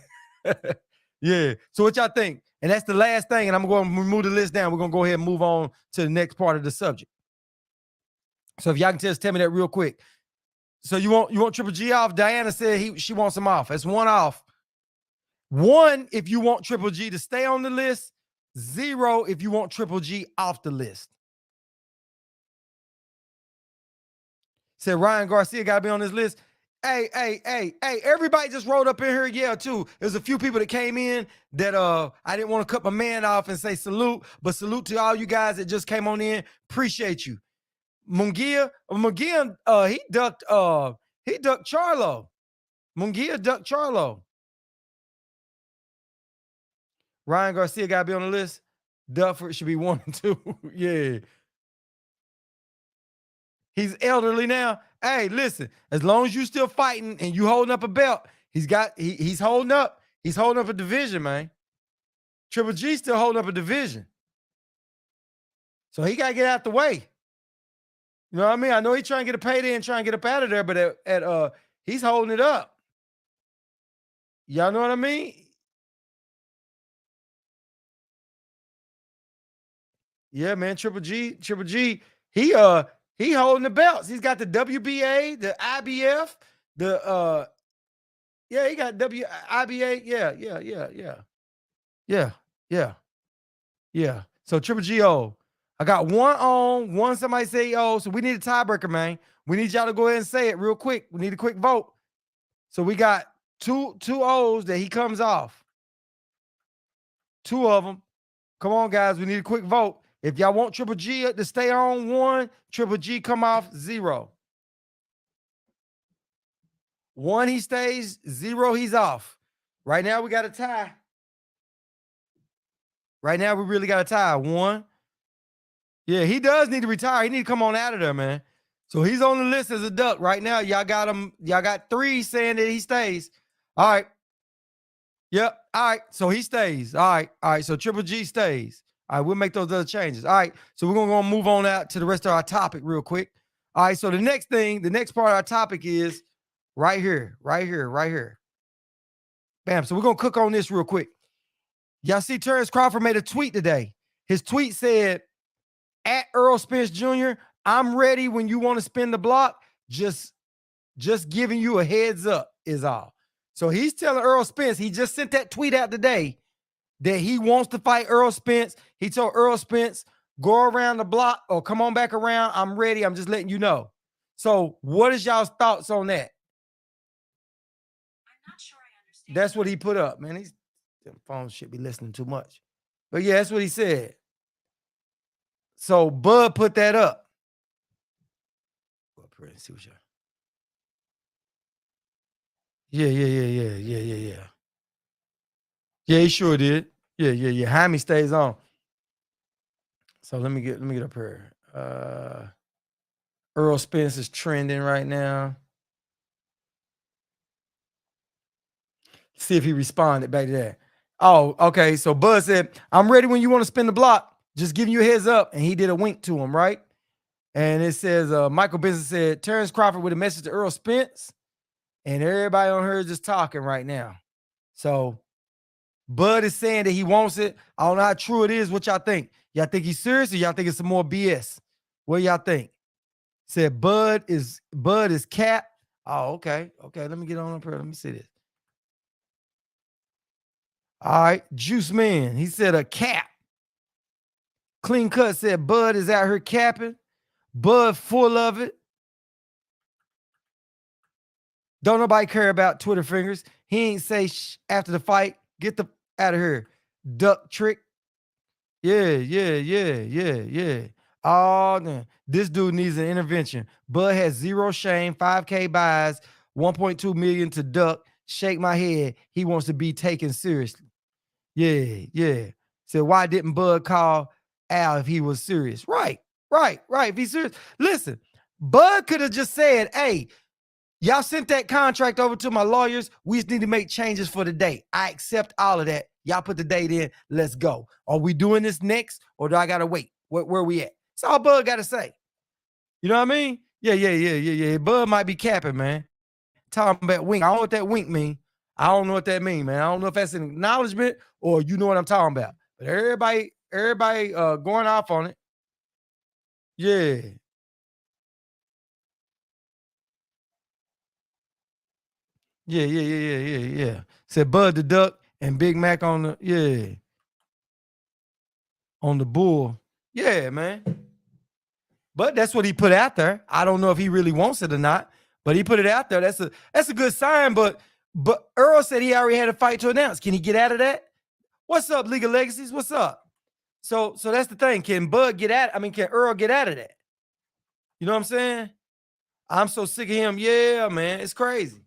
Yeah. So what y'all think? And that's the last thing. And I'm going to move the list down. We're going to go ahead and move on to the next part of the subject. So if y'all can just tell me that real quick. So you want Triple G off? Diana said she wants him off. That's 1 off. 1 if you want Triple G to stay on the list. 0 if you want Triple G off the list. Said Ryan Garcia got to be on this list. Hey, everybody just rolled up in here. Yeah, too. There's a few people that came in that I didn't want to cut my man off and say salute, but salute to all you guys that just came on in. Appreciate you. Munguia, he ducked Charlo. Munguia ducked Charlo. Ryan Garcia got to be on the list. Dufford should be 1 and 2. Yeah. He's elderly now. Hey, listen, as long as you still fighting and you holding up a belt, he's holding up. He's holding up a division, man. Triple G still holding up a division. So he got to get out the way. You know what I mean? I know he's trying to get a payday and trying to get up out of there, but he's holding it up. Y'all know what I mean? Yeah, man. Triple G. He holding the belts. He's got the WBA, the IBF, the yeah, he got IBA. Yeah. So Triple G O. I got one on, one somebody say oh. So we need a tiebreaker, man. We need y'all to go ahead and say it real quick. We need a quick vote. So we got two O's that he comes off. Two of them. Come on, guys. We need a quick vote. If y'all want Triple G to stay on 1, Triple G come off 0. 1, he stays. 0, he's off. Right now, we got a tie. Right now, we really got a tie. 1. Yeah, he does need to retire. He need to come on out of there, man. So he's on the list as a duck right now. Y'all got him. Y'all got 3 saying that he stays. All right. Yep. All right. So he stays. All right. So Triple G stays. All right. We'll make those other changes. All right. So we're going to move on out to the rest of our topic real quick. All right. So the next part of our topic is right here. Bam. So we're going to cook on this real quick. Y'all see Terrence Crawford made a tweet today. His tweet said, at Errol Spence Jr., I'm ready when you want to spin the block. Just giving you a heads up is all. So he's telling Errol Spence, he just sent that tweet out today that he wants to fight Errol Spence. He told Errol Spence, go around the block or come on back around. I'm ready. I'm just letting you know. So what is y'all's thoughts on that? I'm not sure I understand. That's what he put up, man. These phones should be listening too much. But yeah, that's what he said. So Bud put that up. Go up here and see what y'all. Yeah. Yeah, he sure did. Yeah. Jaime stays on. So let me get up here. Errol Spence is trending right now. See if he responded back to that. Oh, okay. So Bud said, I'm ready when you want to spin the block. Just giving you a heads up. And he did a wink to him, right? And it says, Michael Benson said, Terrence Crawford with a message to Errol Spence. And everybody on her is just talking right now. So Bud is saying that he wants it. I don't know how true it is. What y'all think? Y'all think he's serious or y'all think it's some more BS? What y'all think? Said Bud is cap. Oh, okay. Let me get on up here. Let me see this. All right. Juice Man. He said a cap. Clean Cut said Bud is out here capping. Bud full of it. Don't nobody care about Twitter fingers. He ain't say after the fight. Get the out of here. Duck trick. Yeah. Oh, man. This dude needs an intervention. Bud has 0 shame, 5K buys, 1.2 million to duck. Shake my head. He wants to be taken seriously. Yeah. Said, why didn't Bud call Al if he was serious? Right. If he's serious. Listen, Bud could have just said, hey, y'all sent that contract over to my lawyers. We just need to make changes for the date. I accept all of that. Y'all put the date in. Let's go. Are we doing this next or do I got to wait? Where we at? That's all Bud got to say. You know what I mean? Yeah. Bud might be capping, man. Talking about wink. I don't know what that wink mean. I don't know what that mean, man. I don't know if that's an acknowledgement or you know what I'm talking about. But everybody going off on it. Yeah. Yeah. Said Bud the Duck and Big Mac on the, on the bull. Yeah, man. But that's what he put out there. I don't know if he really wants it or not, but he put it out there. That's a good sign. But Errol said he already had a fight to announce. Can he get out of that? What's up, League of Legacies? What's up? So that's the thing. Can Errol get out of that? You know what I'm saying? I'm so sick of him. Yeah, man. It's crazy.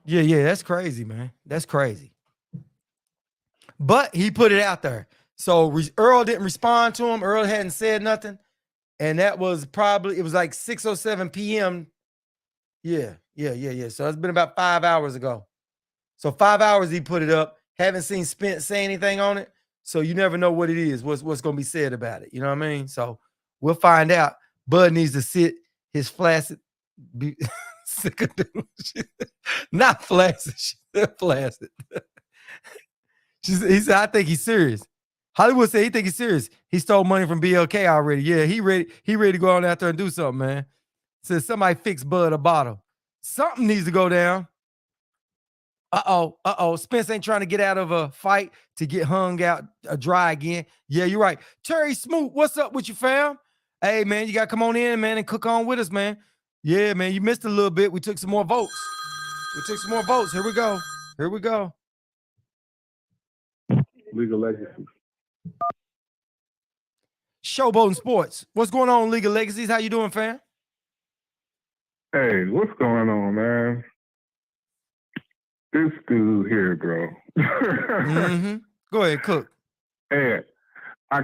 Yeah, that's crazy, man. That's crazy. But he put it out there. So Errol didn't respond to him. Errol hadn't said nothing. And that was it was like 6:07 p.m. Yeah. So it's been about 5 hours ago. So 5 hours he put it up. Haven't seen Spence say anything on it. So you never know what it is, what's going to be said about it. You know what I mean? So we'll find out. Bud needs to sit his flaccid sick of dude. Not flaccid. She said flaccid. He said, I think he's serious. Hollywood said he think he's serious. He stole money from BLK already. Yeah, he ready to go on out there and do something, man. Said somebody fix Bud a bottle. Something needs to go down. Uh-oh. Spence ain't trying to get out of a fight to get hung out dry again. Yeah, you're right. Terry Smoot, what's up with you, fam? Hey, man, you got to come on in, man, and cook on with us, man. Yeah, man, you missed a little bit. We took some more votes. Here we go. Legal Legacy. Showboating Sports. What's going on, League of Legacies? How you doing, fam? Hey, what's going on, man? This dude here, bro. Mm-hmm. Go ahead, cook. Hey, I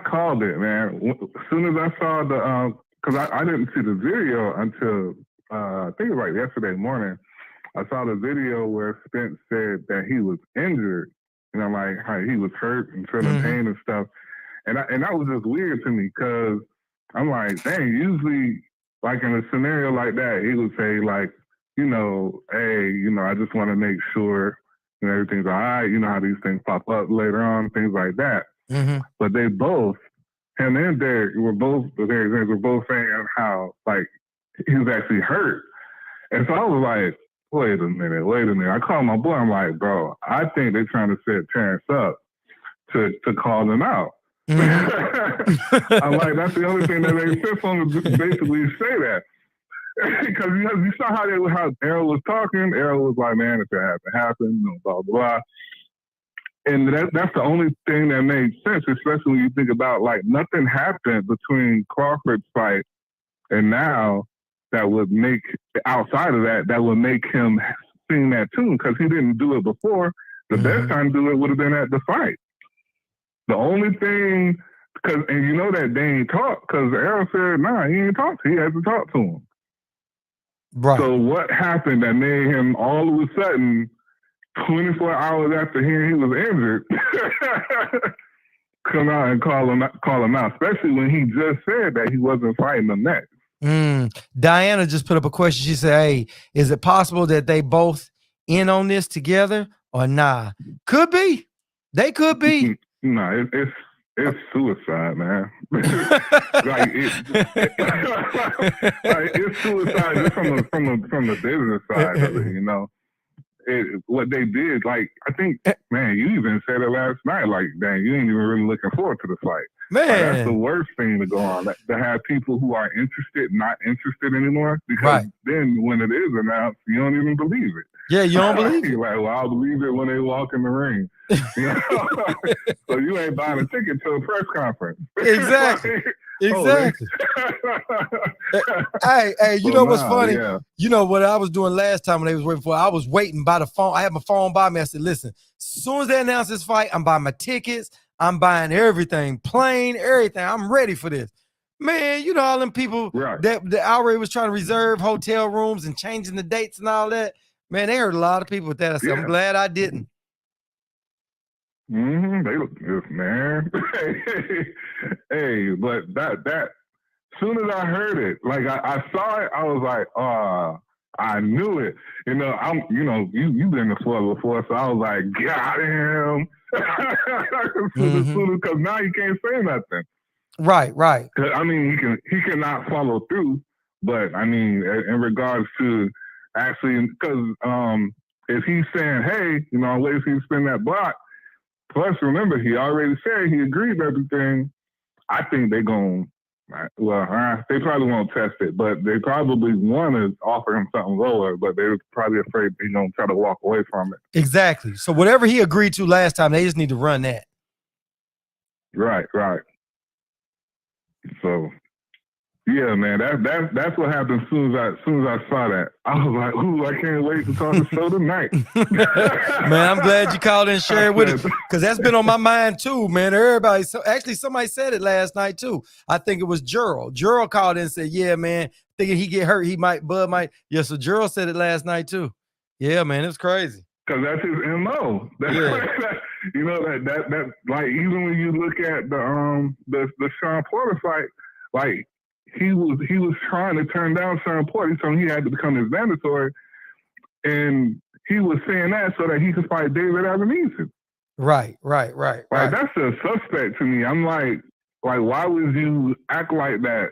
called it, man. As soon as I saw the, because I didn't see the video until, I think it was like yesterday morning. I saw the video where Spence said that he was injured. You know, like how he was hurt and feeling pain and stuff. And that was just weird to me because I'm like, dang, usually like in a scenario like that, he would say like, you know, hey, you know, I just want to make sure everything's all right. You know how these things pop up later on, things like that. Mm-hmm. But they both, him and Derek, were both saying how like he was actually hurt. And so I was like, wait a minute. I called my boy. I'm like, bro, I think they're trying to set Terrence up to call him out. Mm-hmm. I'm like, that's the only thing that they said for him to basically say that. Because you saw how Errol was talking. Errol was like, man, if it happened, you know, blah, blah, blah. And that's the only thing that made sense, especially when you think about, like, nothing happened between Crawford's fight and now that would make, outside of that would make him sing that tune, because he didn't do it before. The best time to do it would have been at the fight. The only thing, and you know that they ain't talk, because Errol said, nah, he ain't talk. He had to talk to him. Right. So what happened that made him all of a sudden, 24 hours after hearing he was injured, come out and call him out, especially when he just said that he wasn't fighting them next. Diana just put up a question. She said, hey, is it possible that they both in on this together or nah? Could be. They could be. No, it's suicide, man. like it's suicide just from the business side of it, you know. What they did, like, I think, man, you even said it last night, like, dang, you ain't even really looking forward to the fight. Man, like, that's the worst thing to go on, to have people who are interested not interested anymore, because then when it is announced, you don't even believe it. Yeah, you don't believe it. You're like, well, I'll believe it when they walk in the ring. You know? So you ain't buying a ticket to a press conference. Exactly. Exactly. Hey, you know what's funny? Yeah. You know what I was doing last time when they was waiting for? I was waiting by the phone. I had my phone by me. I said, listen, as soon as they announce this fight, I'm buying my tickets. I'm buying everything, plane, everything. I'm ready for this. Man, you know all them people that already was trying to reserve hotel rooms and changing the dates and all that. Man, they hurt a lot of people with that. I said, I'm glad I didn't. Man. Hey, but that soon as I heard it, like I saw it, I was like, I knew it. You know, you've been to Florida before, so I was like, got him. Because now he can't say nothing. Right. I mean, he cannot follow through, but I mean, in regards to actually, because if he's saying, hey, you know, I'm waiting for you to spin that block. Plus, remember, he already said he agreed with everything. I think they're going, they probably won't test it, but they probably want to offer him something lower, but they're probably afraid they're going to try to walk away from it. Exactly. So whatever he agreed to last time, they just need to run that. Right. So, yeah, man, that's what happened as soon as I saw that. I was like, ooh, I can't wait to talk the show tonight. Man, I'm glad you called in and shared with us, because that's been on my mind too, man. Everybody, actually, somebody said it last night too. I think it was Errol. Errol called in and said, yeah, man, thinking he get hurt, Bud might. Yeah, so Errol said it last night too. Yeah, man, it was crazy. Because that's his MO. You know, that like, even when you look at the Sean Porter fight, like, he was trying to turn down Sean Porter. He told him he had to become his mandatory, and he was saying that so that he could fight David Avenese. Right. Like that's a suspect to me. I'm like why would you act like that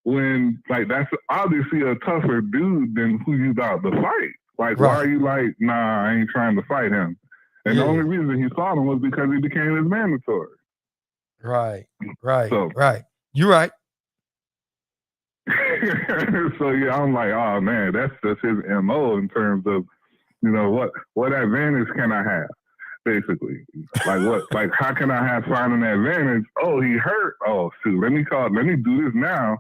when like that's obviously a tougher dude than who you about to fight? Like why are you like, nah, I ain't trying to fight him? And the only reason he fought him was because he became his mandatory. Right. You're right. So yeah, I'm like, oh man, that's just his MO in terms of, you know, what advantage can I have? Basically, like how can I have finding an advantage? Oh, he hurt. Oh, shoot, let me do this now.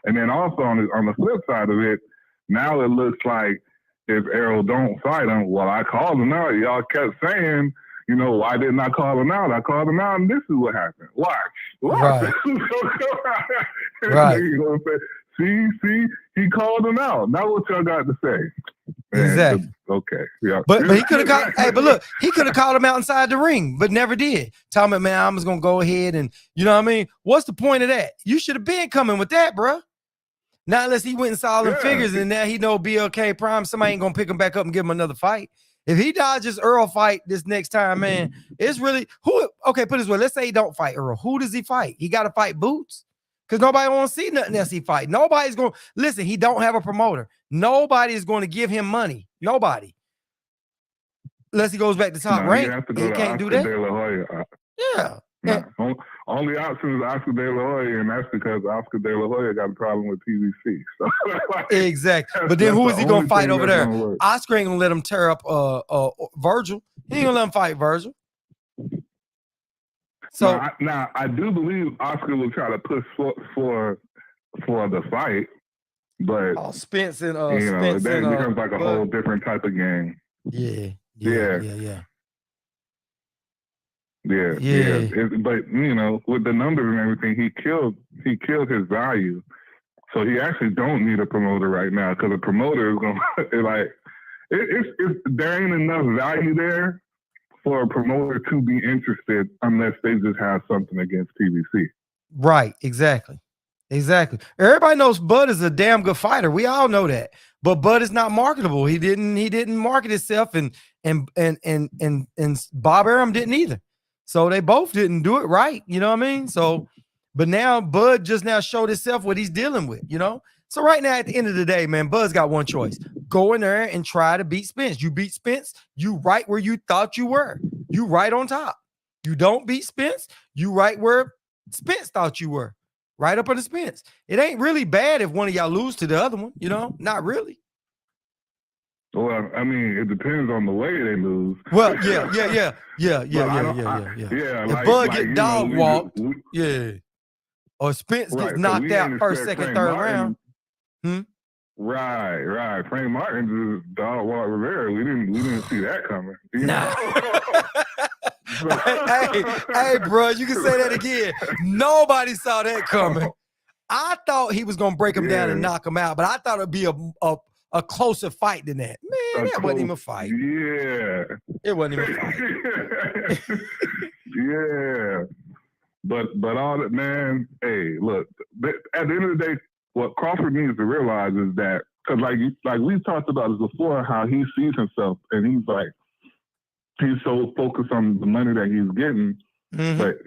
And then also on the flip side of it, now it looks like if Errol don't fight him, well, I called him out. Y'all kept saying, you know, why didn't I call him out? I called him out, and this is what happened. Watch. Right. See, he called him out. Now what y'all got to say? Exactly. Okay. Yeah. But he could have called. Hey, but look, he could have called him out inside the ring, but never did. Tell me, man, I'm just gonna go ahead and you know what I mean. What's the point of that? You should have been coming with that, bro. Not unless he went and saw them figures, and now he know BLK Prime. Somebody ain't gonna pick him back up and give him another fight. If he dodges Errol fight this next time, man, it's really who. Okay, put it this way. Let's say he don't fight Errol. Who does he fight? He got to fight Boots. Because nobody want to see nothing else he fight. Nobody's going to listen. He don't have a promoter. Nobody is going to give him money. Nobody. Unless he goes back to top rank. He can't do that. Yeah. Nah, only option is Oscar De La Hoya, and that's because Oscar De La Hoya got a problem with PVC. So, exactly. But then who is he going to fight over there? Oscar ain't going to let him tear up Virgil. He ain't going to let him fight Virgil. So now I do believe Oscar will try to push for the fight, but Spence and you know, Spence that becomes like a whole different type of game. Yeah. But you know, with the numbers and everything, he killed his value. So he actually don't need a promoter right now because a promoter is gonna like there ain't enough value there for a promoter to be interested unless they just have something against PBC. Right, exactly. Everybody knows Bud is a damn good fighter. We all know that. But Bud is not marketable. He didn't market himself, and Bob Arum didn't either. So they both didn't do it right. You know what I mean? So, but now Bud just now showed himself what he's dealing with, you know? So right now, at the end of the day, man, Bud's got one choice. Go in there and try to beat Spence. You beat Spence, you right where you thought you were. You right on top. You don't beat Spence, you right where Spence thought you were. Right up on the Spence. It ain't really bad if one of y'all lose to the other one, you know? Not really. Well, I mean, it depends on the way they lose. Well, yeah. If Bud get dog walked, or Spence gets knocked out first, second, third round. Right. Frank Martin just dog walked Ramirez. We didn't see that coming. Nah. hey, bro, you can say that again. Nobody saw that coming. I thought he was gonna break him down and knock him out, but I thought it'd be a closer fight than that. Man, that wasn't even a fight. Yeah, it wasn't even a fight. Yeah, but all that, man. Hey, look. At the end of the day, what Crawford needs to realize is that because like we've talked about this before, how he sees himself, and he's so focused on the money that he's getting, but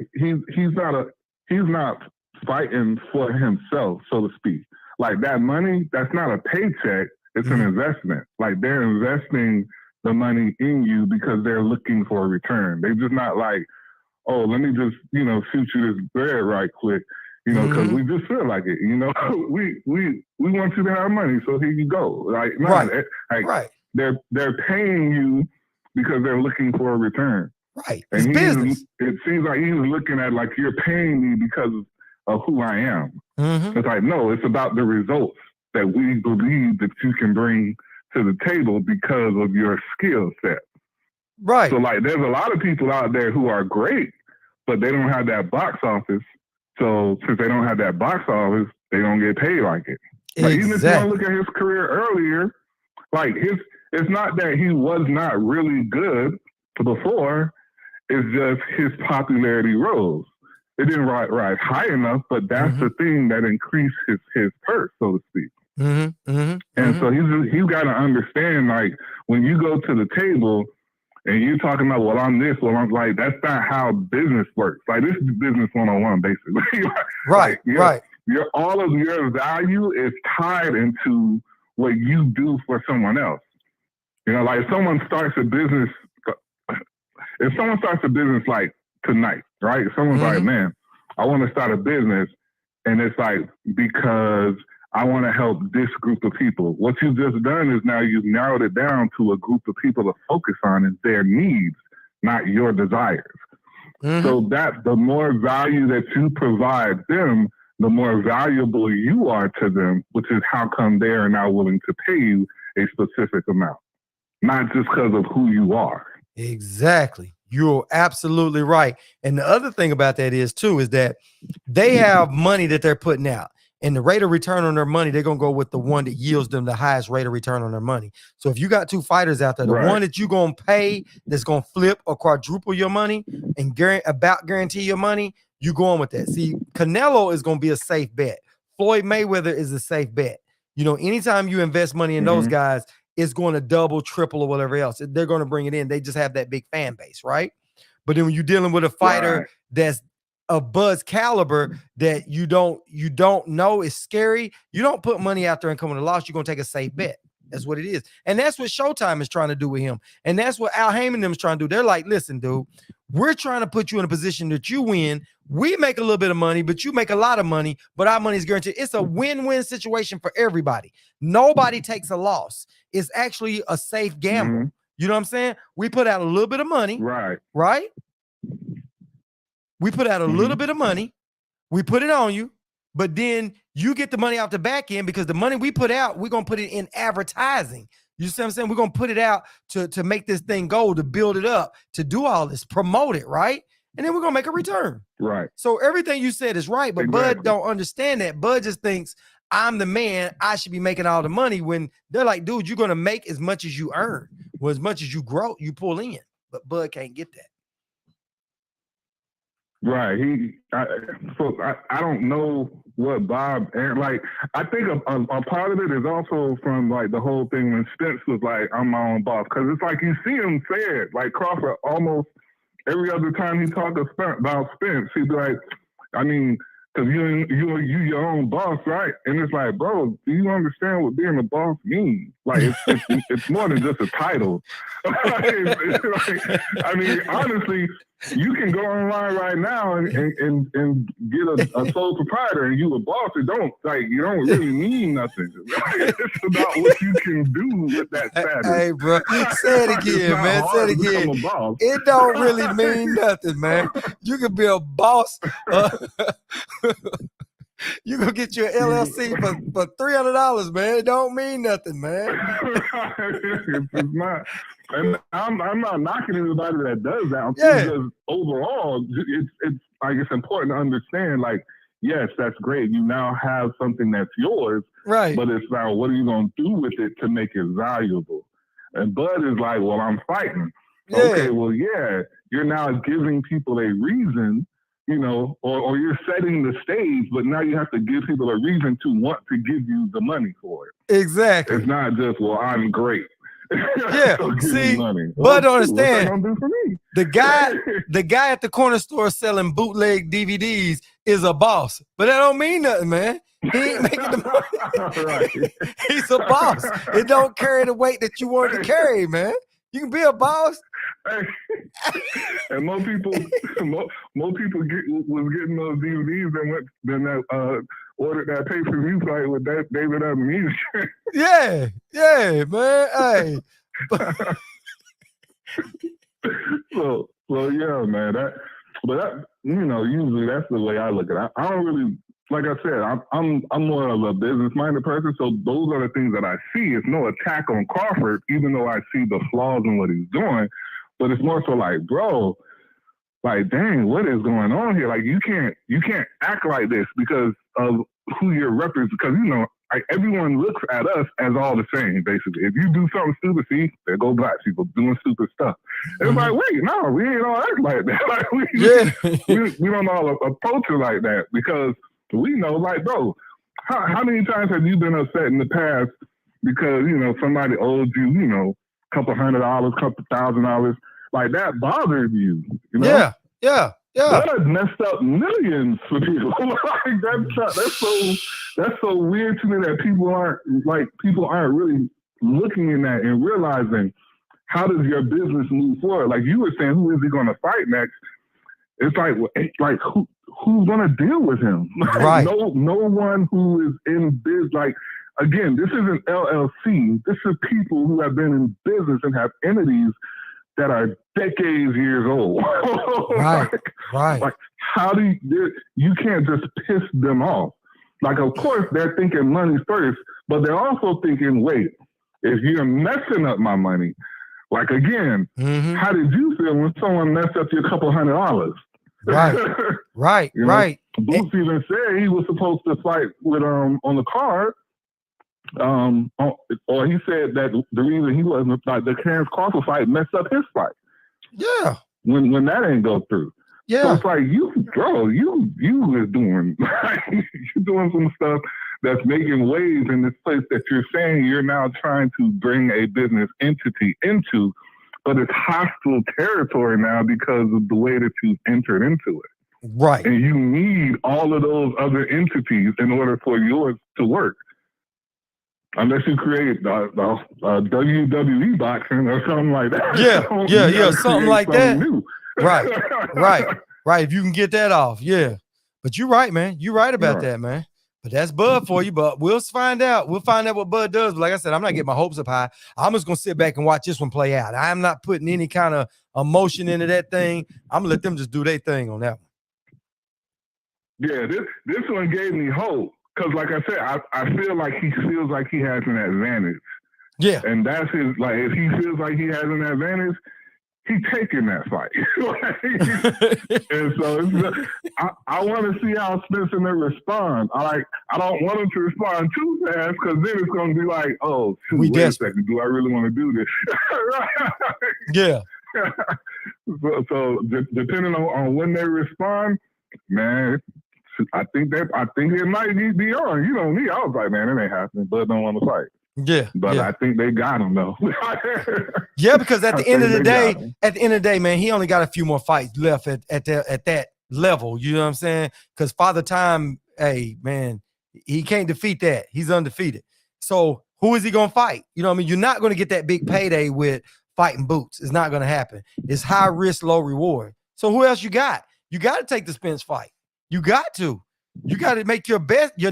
he's not fighting for himself, so to speak. Like that money, that's not a paycheck; it's an investment. Like they're investing the money in you because they're looking for a return. They're just not like, oh, let me just shoot you this bread right quick, because we just feel like it. We want you to have money, so here you go. Like, right. They're paying you because they're looking for a return. Right. And business. It seems like he's looking at like, you're paying me because of who I am. It's like, no, it's about the results that we believe that you can bring to the table because of your skill set. Right. So like, there's a lot of people out there who are great, but they don't have that box office. So since they don't have that box office, they don't get paid like it. Like, even if you want to look at his career earlier, like it's not that he was not really good before. It's just his popularity rose. it didn't rise high enough, but that's the thing that increased his purse, so to speak. And so he's got to understand, like, when you go to the table and you're talking about, well, I'm this, well, I'm like, that's not how business works. Like, this is business 101, basically. Right, right. All of your value is tied into what you do for someone else. You know, like, if someone starts a business like tonight, right? Someone's like, man, I want to start a business. And it's like, because I want to help this group of people. What you've just done is now you've narrowed it down to a group of people to focus on and their needs, not your desires. So that the more value that you provide them, the more valuable you are to them, which is how come they are now willing to pay you a specific amount, not just because of who you are. Exactly. You're absolutely right. And the other thing about that is that they have money that they're putting out, and the rate of return on their money, they're going to go with the one that yields them the highest rate of return on their money. So if you got two fighters out there, the one that you're going to pay that's going to flip or quadruple your money and guarantee your money, you're going with that. See, Canelo is going to be a safe bet. Floyd Mayweather is a safe bet. You know, anytime you invest money in those guys, it's going to double, triple, or whatever else. They're going to bring it in. They just have that big fan base, right? But then when you're dealing with a fighter that's of Bud's caliber that you don't know is scary, you don't put money out there and come with a loss. You're going to take a safe bet. That's what it is. And that's what Showtime is trying to do with him. And that's what Al Heyman and them is trying to do. They're like, listen, dude, we're trying to put you in a position that you win. We make a little bit of money, but you make a lot of money, but our money is guaranteed. It's a win-win situation for everybody. Nobody takes a loss. It's actually a safe gamble. You know what I'm saying? We put out a little bit of money. Right? We put out a little bit of money. We put it on you, but then you get the money out the back end, because the money we put out, we're going to put it in advertising. You see what I'm saying? We're going to put it out to make this thing go, to build it up, to do all this, promote it, right? And then we're going to make a return. Right. So everything you said is right, but Bud don't understand that. Bud just thinks, I'm the man, I should be making all the money, when they're like, dude, you're going to make as much as you earn, or as much as you grow, you pull in. But Bud can't get that. Right. I don't know what Bob, like, I think a part of it is also from, like, the whole thing when Spence was like, I'm my own boss. Because it's like you see him say it, like Crawford, almost every other time he talked about Spence, he'd be like, I mean, because you your own boss, right? And it's like, bro, do you understand what being a boss means? Like, it's more than just a title. I mean, honestly, you can go online right now and get a sole proprietor, and you a boss. You don't really mean nothing. It's about what you can do with that status. Hey, bro, say it again, man. Say it again. It don't really mean nothing, man. You can be a boss. You gonna get your LLC for $300, man. It don't mean nothing, man. It's not. And I'm not knocking anybody that does that. I'm just overall, it's like, it's important to understand, like, yes, that's great. You now have something that's yours, right? But it's now, what are you gonna do with it to make it valuable? And Bud is like, well, I'm fighting. Okay, well, you're now giving people a reason, you know, or you're setting the stage, but now you have to give people a reason to want to give you the money for it. Exactly. It's not just, well, I'm great. So see, Bud don't understand. The guy at the corner store selling bootleg DVDs is a boss, but that don't mean nothing, man. He ain't making the money. Right. He's a boss. It don't carry the weight that you want to carry, man. You can be a boss. And more people was getting those DVDs than ordered that pay-per-view fight with that David Ramirez. Yeah, man. Hey. So yeah, man. That you know, usually that's the way I look at it. I don't really, like I said, I'm more of a business-minded person, so those are the things that I see. It's no attack on Crawford, even though I see the flaws in what he's doing, but it's more so like, bro, like, dang, what is going on here? Like, you can't act like this because of who you're representing. Because, you know, like everyone looks at us as all the same, basically. If you do something stupid, see, there go black people doing stupid stuff. It's like, wait, no, we ain't all act like that. Like, we don't all approach it like that because we know, like, bro, how many times have you been upset in the past because, you know, somebody owed you, you know, a couple $100, couple $1,000, like that bothered you, you know? Yeah. That messed up millions for people. Like that's so weird to me that people aren't really looking in that and realizing how does your business move forward. Like you were saying, who is he going to fight next? It's like who's going to deal with him? Right. No one who is in biz. Like again, this isn't LLC. This is people who have been in business and have entities that are decades years old. Right. Like how do you can't just piss them off. Like, of course, they're thinking money first, but they're also thinking, wait, if you're messing up my money, like again, how did you feel when someone messed up your couple $100? Right. You know, Boots even said he was supposed to fight with on the card. Or he said that the reason he wasn't like the Crawford fight messed up his fight. Yeah. When that ain't go through. Yeah. So it's like you is doing you're doing some stuff that's making waves in this place that you're saying you're now trying to bring a business entity into, but it's hostile territory now because of the way that you've entered into it. Right. And you need all of those other entities in order for yours to work. Unless you create WWE boxing or something like that. Yeah, something like that. New. Right. If you can get that off, yeah. But you're right, man. You're right about that, man. But that's Bud for you. But we'll find out. We'll find out what Bud does. But like I said, I'm not getting my hopes up high. I'm just gonna sit back and watch this one play out. I'm not putting any kind of emotion into that thing. I'm gonna let them just do their thing on that one. Yeah, this one gave me hope. Because, like I said, I feel like he feels like he has an advantage. Yeah. And that's his, like, if he feels like he has an advantage, he's taking that fight. And so I want to see how Spence and them respond. I don't want him to respond too fast because then it's going to be like, oh, shoot, wait a second, do I really want to do this? Yeah. So depending on when they respond, man, I think it might be on. You know me. I was like, man, it ain't happening. Bud don't want to fight. Yeah. But I think they got him though. Yeah, because at the end of the day, man, he only got a few more fights left at that level. You know what I'm saying? Because Father Time, hey, man, he can't defeat that. He's undefeated. So who is he gonna fight? You know what I mean? You're not gonna get that big payday with fighting Boots. It's not gonna happen. It's high risk, low reward. So who else you got? You got to take the Spence fight. You got to make your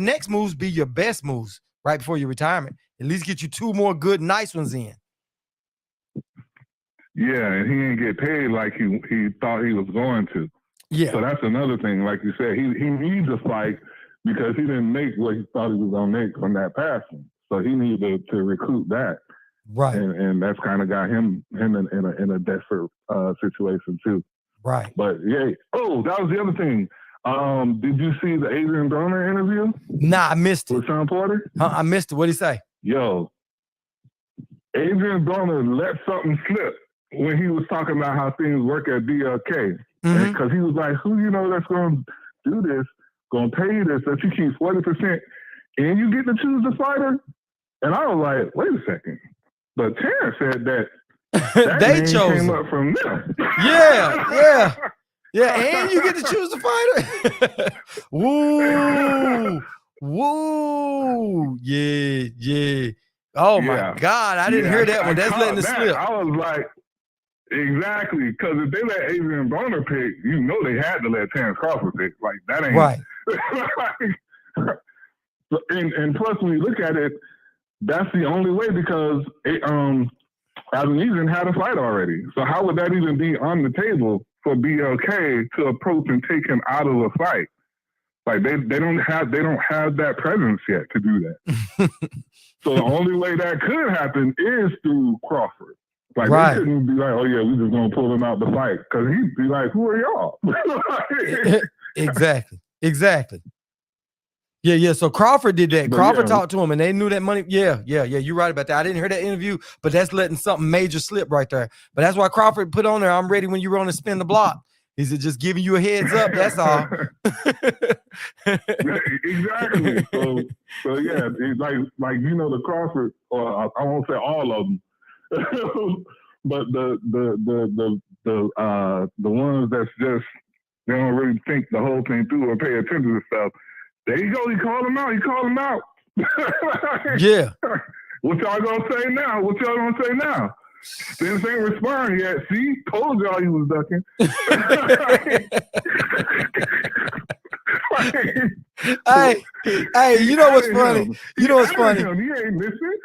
next moves be your best moves right before your retirement. At least get you two more good, nice ones in. Yeah, and he didn't get paid like he thought he was going to. Yeah. So that's another thing. Like you said, he needs a fight because he didn't make what he thought he was going to make from that passing. So he needed to recoup that. Right. And that's kind of got him in a desperate situation too. Right. But yeah. Oh, that was the other thing. Did you see the Adrian Broner interview? Nah, I missed it. With Sean Porter? I missed it. What'd he say? Yo, Adrian Broner let something slip when he was talking about how things work at BLK. Because he was like, who you know that's going to do this, going to pay you this, that you keep 40%, and you get to choose the fighter? And I was like, wait a second. But Terrence said that they chose came up from them. Yeah, and you get to choose the fighter. Woo, yeah. Oh my God, I didn't hear that one. That's letting it slip. I was like, exactly, because if they let Adrian Broner pick, you know they had to let Terrence Crawford pick. Like that ain't right. And plus, when you look at it, that's the only way because Ramirez had a fight already. So how would that even be on the table for BLK to approach and take him out of a fight? Like they don't have that presence yet to do that. So the only way that could happen is through Crawford. Like they couldn't be like, oh yeah, we just gonna pull him out the fight because he'd be like, who are y'all? Exactly. Yeah. So Crawford did that. But Crawford yeah. talked to him, and they knew that money. Yeah. You're right about that. I didn't hear that interview, but that's letting something major slip right there. But that's why Crawford put on there, I'm ready when you're on to spin the block. He said, just giving you a heads up. That's all. Exactly. So yeah, it's like you know the Crawford, or I won't say all of them, but the ones that's just they don't really think the whole thing through or pay attention to stuff. There you go. He called him out. Yeah. What y'all gonna say now? Spence ain't responding yet. See, told y'all he was ducking. Hey, you know what's funny? He ain't missing.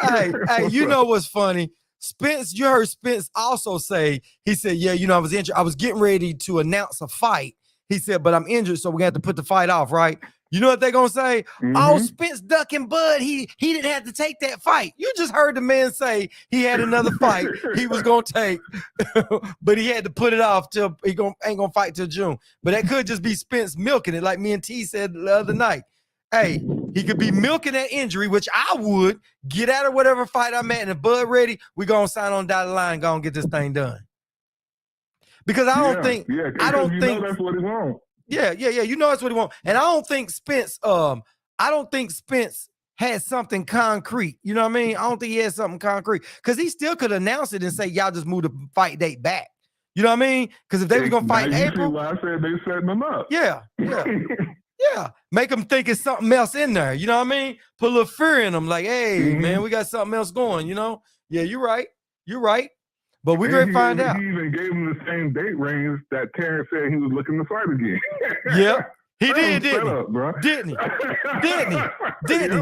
Hey, you know what's funny? Spence, you heard Spence also say, he said, yeah, I was injured. I was getting ready to announce a fight. He said, but I'm injured, so we have to put the fight off, right? You know what they're going to say? Oh, Spence ducking Bud. He didn't have to take that fight. You just heard the man say he had another fight he was going to take, but he had to put it off till ain't going to fight till June. But that could just be Spence milking it, like me and T said the other night. Hey, he could be milking that injury, which I would get out of whatever fight I'm at. And if Bud ready, we going to sign on dotted line and go and get this thing done. Because I don't think that's what he wants. Yeah. You know that's what he wants. And I don't think Spence had something concrete. You know what I mean? I don't think he had something concrete. Because he still could announce it and say, y'all just move the fight date back. You know what I mean? Because if they were gonna fight April. Why I said they setting them up. Yeah. Make them think it's something else in there. You know what I mean? Put a little fear in them, like, hey, man, we got something else going, you know? Yeah, you're right. But we're going to find out. He even gave him the same date range that Terrence said he was looking to fight again. Yeah, he did, didn't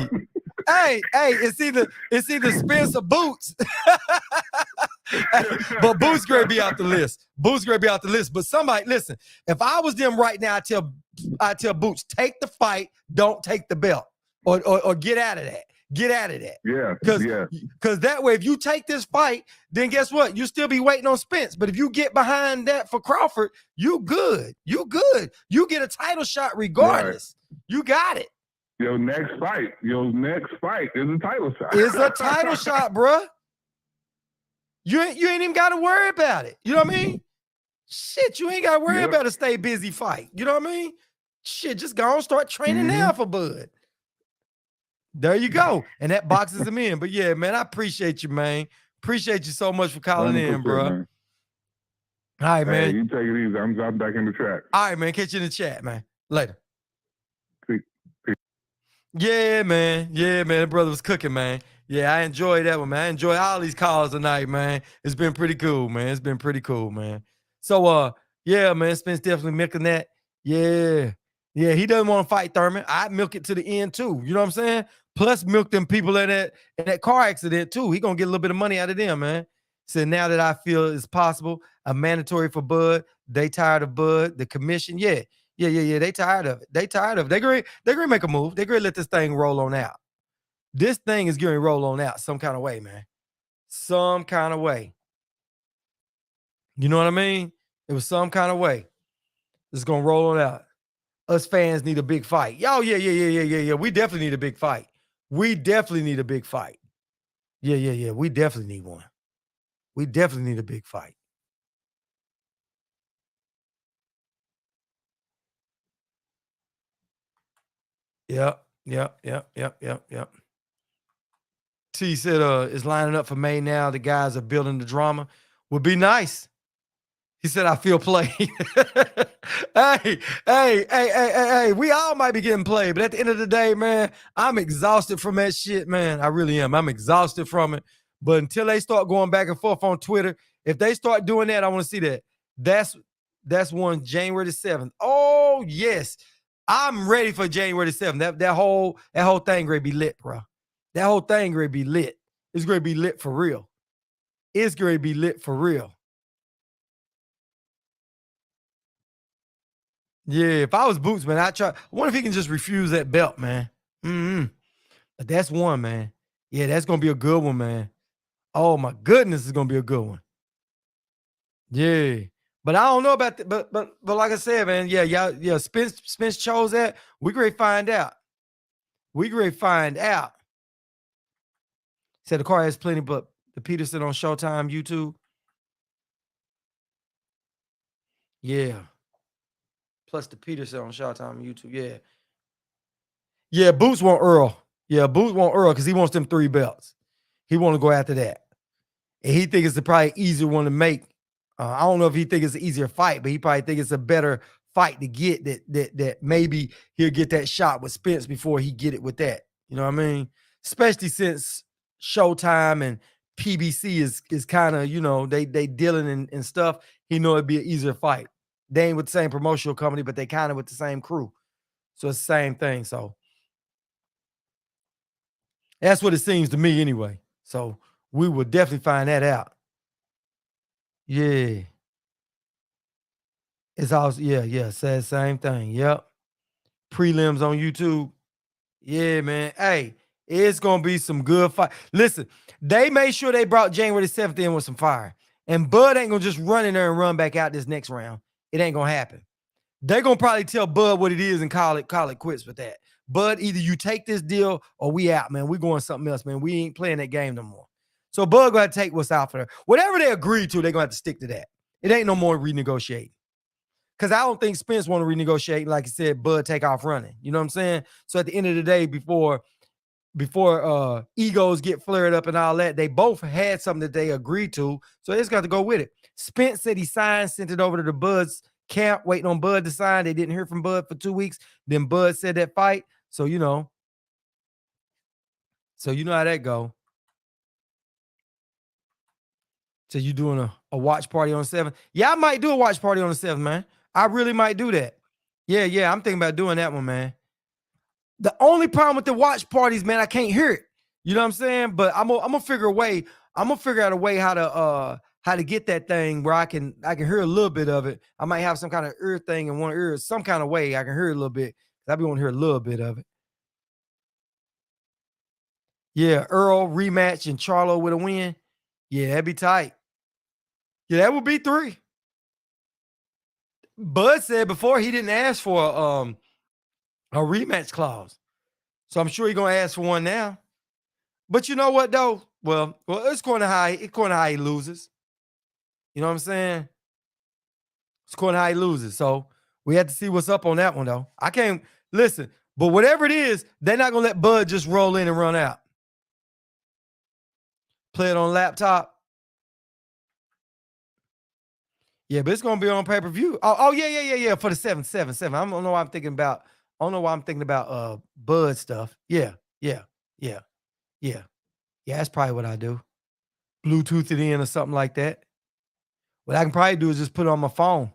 he? Hey, it's either Spence or Boots. But Boots going to be out the list. But somebody, listen, if I was them right now, I tell Boots, take the fight, don't take the belt, or get out of that. Yeah. Because that way, if you take this fight, then guess what? You still be waiting on Spence. But if you get behind that for Crawford, you good. You get a title shot regardless. Right. You got it. Your next fight is a title shot. It's a title shot, bruh. You ain't even got to worry about it. You know what I mean? Shit, you ain't got to worry about a stay busy fight. You know what I mean? Shit, just go and start training now for Bud. There you go. And that boxes him in. But yeah, man, I appreciate you, man. Appreciate you so much for calling in, bro. Man. All right, man. Hey, you take it easy. I'm back in the chat. All right, man. Catch you in the chat, man. Later. Peace. Yeah, man. The brother was cooking, man. Yeah, I enjoyed that one, man. I enjoy all these calls tonight, man. It's been pretty cool, man. So, yeah, man, Spence definitely milking that. Yeah, he doesn't want to fight Thurman. I'd milk it to the end, too. You know what I'm saying? Plus, milk them people in that car accident, too. He going to get a little bit of money out of them, man. So now that I feel it's possible, a mandatory for Bud. They tired of Bud. The commission, yeah. They tired of it. They going to make a move. They going to let this thing roll on out. This thing is going to roll on out some kind of way, man. Some kind of way. You know what I mean? It was some kind of way. It's going to roll on out. Us fans need a big fight. Yeah. We definitely need a big fight. Yeah. We definitely need one. We definitely need a big fight. Yep. T said it's lining up for May now. The guys are building the drama. Would be nice. He said, I feel played. Hey, we all might be getting played, but at the end of the day, man, I'm exhausted from that shit, man. I really am. I'm exhausted from it. But until they start going back and forth on Twitter, if they start doing that, I want to see that. That's one January the 7th. Oh, yes. I'm ready for January the 7th. That whole thing going to be lit, bro. That whole thing going to be lit. It's going to be lit for real. Yeah, if I was Boots, man, I wonder if he can just refuse that belt, man. But that's one, man. Yeah, that's going to be a good one, man. Oh, my goodness, it's going to be a good one. Yeah. But I don't know about that. But like I said, man, yeah, Spence chose that. We're going to find out. We can find out. Said the car has plenty, but the Peterson on Showtime, YouTube. Yeah. Plus the Peterson on Showtime, YouTube. Yeah. Yeah, Boots want Earl. Yeah, Boots want Earl because he wants them 3 belts. He want to go after that. And he thinks it's the probably easier one to make. I don't know if he thinks it's an easier fight, but he probably thinks it's a better fight to get that maybe he'll get that shot with Spence before he get it with that. You know what I mean? Especially since Showtime and PBC is kind of, you know, they dealing and stuff. He know it'd be an easier fight. They ain't with the same promotional company, but they kind of with the same crew. So it's the same thing. So that's what it seems to me anyway. So we will definitely find that out. Yeah. It's also, yeah, said same thing. Yep. Prelims on YouTube. Yeah, man. Hey, it's going to be some good fight. Listen, they made sure they brought January the 7th in with some fire. And Bud ain't going to just run in there and run back out this next round. It ain't going to happen. They're going to probably tell Bud what it is and call it quits with that. Bud, either you take this deal or we out, man. We going something else, man. We ain't playing that game no more. So Bud going to take what's out for her. Whatever they agree to, they're going to have to stick to that. It ain't no more renegotiating. Because I don't think Spence want to renegotiate. Like you said, Bud take off running. You know what I'm saying? So at the end of the day, before egos get flared up and all that, they both had something that they agreed to. So they just got to go with it. Spence said he signed, sent it over to the Bud's camp, waiting on Bud to sign. They didn't hear from Bud for 2 weeks. Then Bud said that fight. So you know how that go. So you doing a watch party on the 7th? Yeah, I might do a watch party on the 7th, man. I really might do that. Yeah, I'm thinking about doing that one, man. The only problem with the watch parties, man, I can't hear it. You know what I'm saying? But I'm gonna figure a way. I'm gonna figure out a way how to get that thing where I can hear a little bit of it. I might have some kind of ear thing in one ear, some kind of way I can hear a little bit. I be want to hear a little bit of it. Yeah, Errol rematch and Charlo with a win. Yeah, that'd be tight. Yeah, that would be 3. Bud said before he didn't ask for a rematch clause. So I'm sure he's gonna ask for one now. But you know what though? Well, it's going to how he loses. You know what I'm saying? It's going to how he loses. So we have to see what's up on that one though. I can't listen, but whatever it is, they're not gonna let Bud just roll in and run out. Play it on laptop. Yeah, but it's gonna be on pay-per-view. Oh, yeah. For the 7. I don't know why I'm thinking about Bud stuff. Yeah. That's probably what I do. Bluetooth it in or something like that. What I can probably do is just put it on my phone.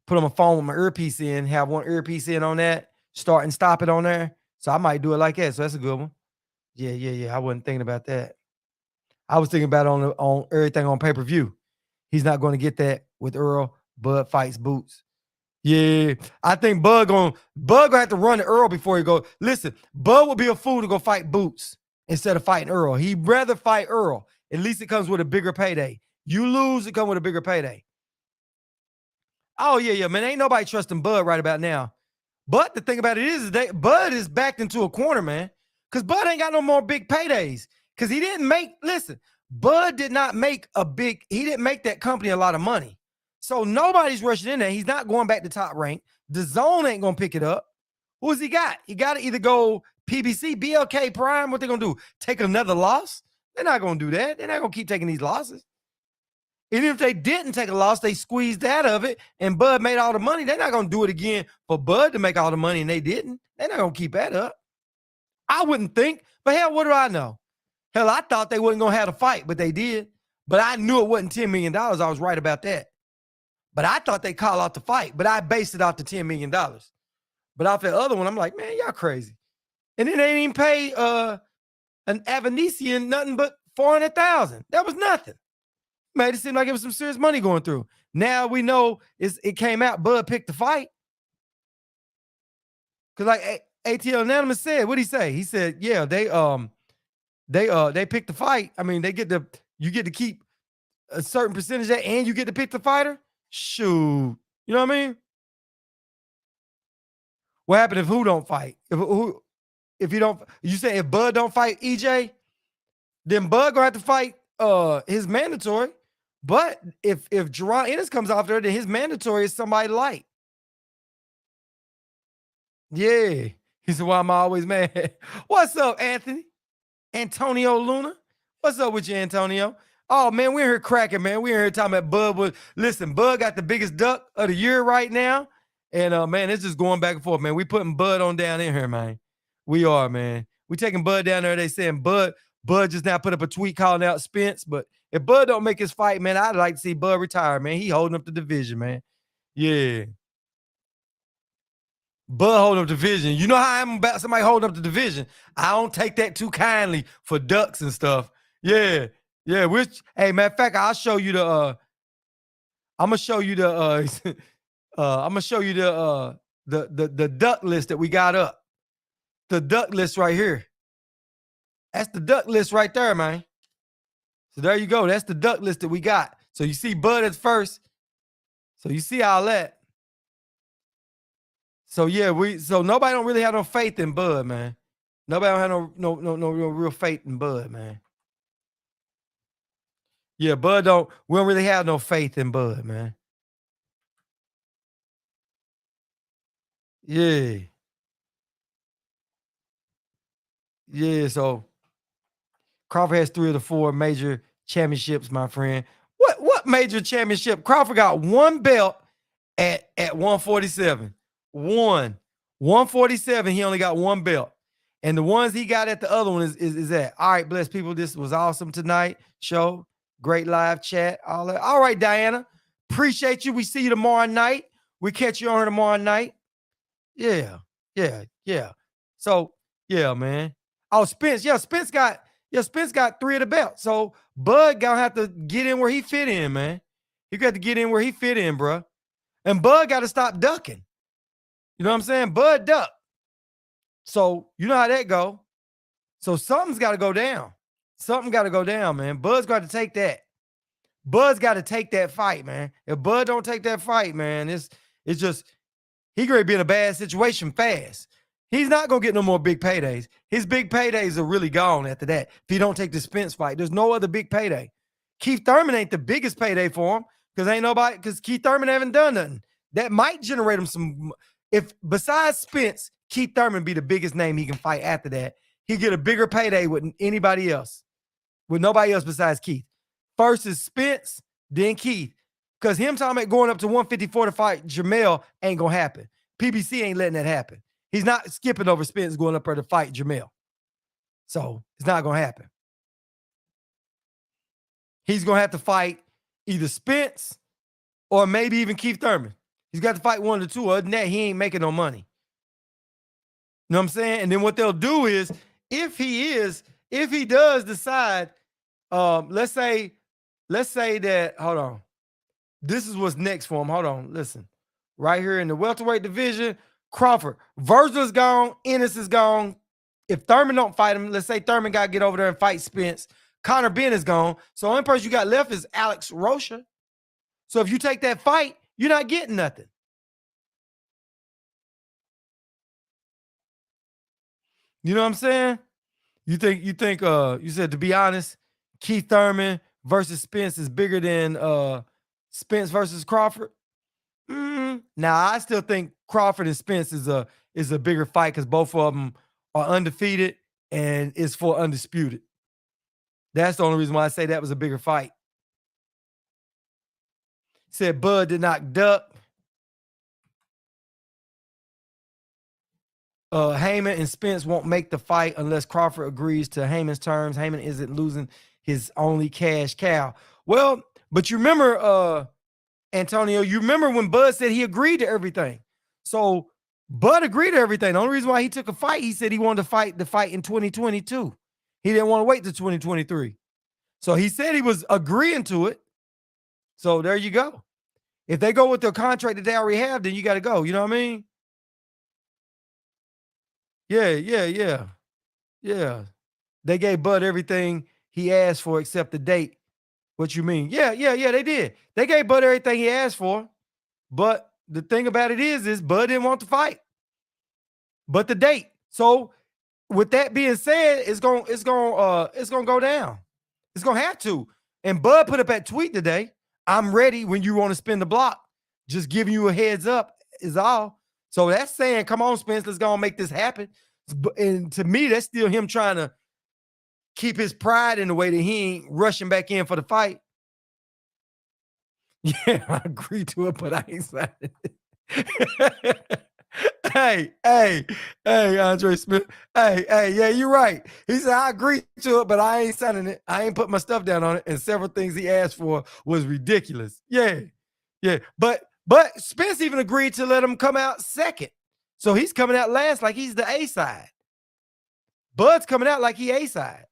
Put on my phone with my earpiece in, have one earpiece in on that, start and stop it on there. So I might do it like that. So that's a good one. Yeah. I wasn't thinking about that. I was thinking about it on everything on pay-per-view. He's not going to get that with Earl. Bud fights Boots. Yeah, I think Bud gonna have to run to Earl before he goes. Listen, Bud would be a fool to go fight Boots instead of fighting Earl. He'd rather fight Earl. At least it comes with a bigger payday. You lose, it comes with a bigger payday. Oh, yeah, man. Ain't nobody trusting Bud right about now. But the thing about it is that Bud is backed into a corner, man. Because Bud ain't got no more big paydays. Because he didn't make, listen, Bud did not make he didn't make that company a lot of money. So nobody's rushing in there. He's not going back to top rank. The Zone ain't going to pick it up. Who's he got? He got to either go PBC, BLK, Prime. What they going to do? Take another loss? They're not going to do that. They're not going to keep taking these losses. Even if they didn't take a loss, they squeezed out of it and Bud made all the money. They're not going to do it again for Bud to make all the money and they didn't. They're not going to keep that up. I wouldn't think. But hell, what do I know? Hell, I thought they wasn't going to have a fight, but they did. But I knew it wasn't $10 million. I was right about that. But I thought they'd call out the fight, but I based it off the $10 million. But off the other one, I'm like, man, y'all crazy. And then they didn't even pay an Avanesian nothing but $400,000. That was nothing. Made it seem like it was some serious money going through. Now we know it came out, Bud picked the fight. Because like ATL Anonymous said, what'd he say? He said, yeah, they picked the fight. I mean, you get to keep a certain percentage of that and you get to pick the fighter. Shoot. You know what I mean? What happened if who don't fight? if you say if Bud don't fight EJ, then Bud gonna have to fight his mandatory. But if Jerron Ennis comes off there, then his mandatory is somebody light. Yeah. He said, "Why am I always mad?" What's up, Anthony? Antonio Luna? What's up with you, Antonio? Oh, man, we're here cracking, man. We're here talking about Bud. Listen, Bud got the biggest duck of the year right now. And, man, it's just going back and forth, man. We putting Bud on down in here, man. We are, man. We taking Bud down there. They saying Bud just now put up a tweet calling out Spence. But if Bud don't make his fight, man, I'd like to see Bud retire, man. He holding up the division, man. Yeah. Bud holding up the division. You know how I'm about somebody holding up the division. I don't take that too kindly for ducks and stuff. Yeah. Yeah. Hey, matter of fact, I'll show you the I'm gonna show you the I'm gonna show you the duck list that we got up. The duck list right here. That's the duck list right there, man. So there you go. That's the duck list that we got. So you see Bud at first. So you see all that. So yeah, so nobody don't really have no faith in Bud, man. Nobody don't have no real faith in Bud, man. Yeah, we don't really have no faith in Bud, man. Yeah. Yeah, so Crawford has 3 of the 4 major championships, my friend. What major championship? Crawford got 1 belt at 147. 147, he only got 1 belt. And the ones he got at the other one is that. All right, bless people. This was awesome tonight. Show. Great live chat. All that. All right, Diana. Appreciate you. We see you tomorrow night. We catch you on her tomorrow night. Yeah. So, yeah, man. Oh, Spence. Yeah, Spence got 3 of the belts. So Bud gonna have to get in where he fit in, man. He got to get in where he fit in, bro. And Bud got to stop ducking. You know what I'm saying? Bud duck. So you know how that go. So something's got to go down. Something got to go down, man. Bud's got to take that. Bud's got to take that fight, man. If Bud don't take that fight, man, it's just he gonna be in a bad situation fast. He's not gonna get no more big paydays. His big paydays are really gone after that. If he don't take the Spence fight, there's no other big payday. Keith Thurman ain't the biggest payday for him because Keith Thurman haven't done nothing. That might generate him some. If besides Spence, Keith Thurman be the biggest name he can fight after that, he get a bigger payday with anybody else, with nobody else besides Keith. First is Spence, then Keith. Because him talking about going up to 154 to fight Jamel ain't going to happen. PBC ain't letting that happen. He's not skipping over Spence going up there to fight Jamel. So it's not going to happen. He's going to have to fight either Spence or maybe even Keith Thurman. He's got to fight one of the two. Other than that, he ain't making no money. You know what I'm saying? And then what they'll do is, if he does decide, let's say that, hold on. This is what's next for him. Hold on, listen. Right here in the welterweight division, Crawford. Virgil's gone. Ennis is gone. If Thurman don't fight him, let's say Thurman got to get over there and fight Spence. Conor Benn is gone. So the only person you got left is Alex Rocha. So if you take that fight, you're not getting nothing. You know what I'm saying? You think you said, to be honest, Keith Thurman versus Spence is bigger than Spence versus Crawford? Now, I still think Crawford and Spence is a bigger fight because both of them are undefeated and it's for undisputed. That's the only reason why I say that was a bigger fight. Said Bud did not duck. Heyman and Spence won't make the fight unless Crawford agrees to Heyman's terms. Heyman isn't losing his only cash cow. Well, but you remember, Antonio, you remember when Bud said he agreed to everything. So Bud agreed to everything. The only reason why he took a fight, he said he wanted to fight the fight in 2022. He didn't want to wait till 2023. So he said he was agreeing to it. So there you go. If they go with the contract that they already have, then you got to go. You know what I mean? Yeah. They gave Bud everything he asked for except the date. What you mean? Yeah, they did. They gave Bud everything he asked for. But the thing about it is Bud didn't want to fight. But the date. So with that being said, it's gonna go down. It's gonna have to. And Bud put up that tweet today. I'm ready when you want to spin the block. Just giving you a heads up is all. So that's saying, come on, Spence, let's go and make this happen. And to me, that's still him trying to keep his pride in the way that he ain't rushing back in for the fight. Yeah, I agree to it, but I ain't signing it. Hey, Andre Smith. Hey, yeah, you're right. He said, I agree to it, but I ain't signing it. I ain't put my stuff down on it. And several things he asked for was ridiculous. Yeah. But Spence even agreed to let him come out second. So he's coming out last like he's the A side. Bud's coming out like he A side.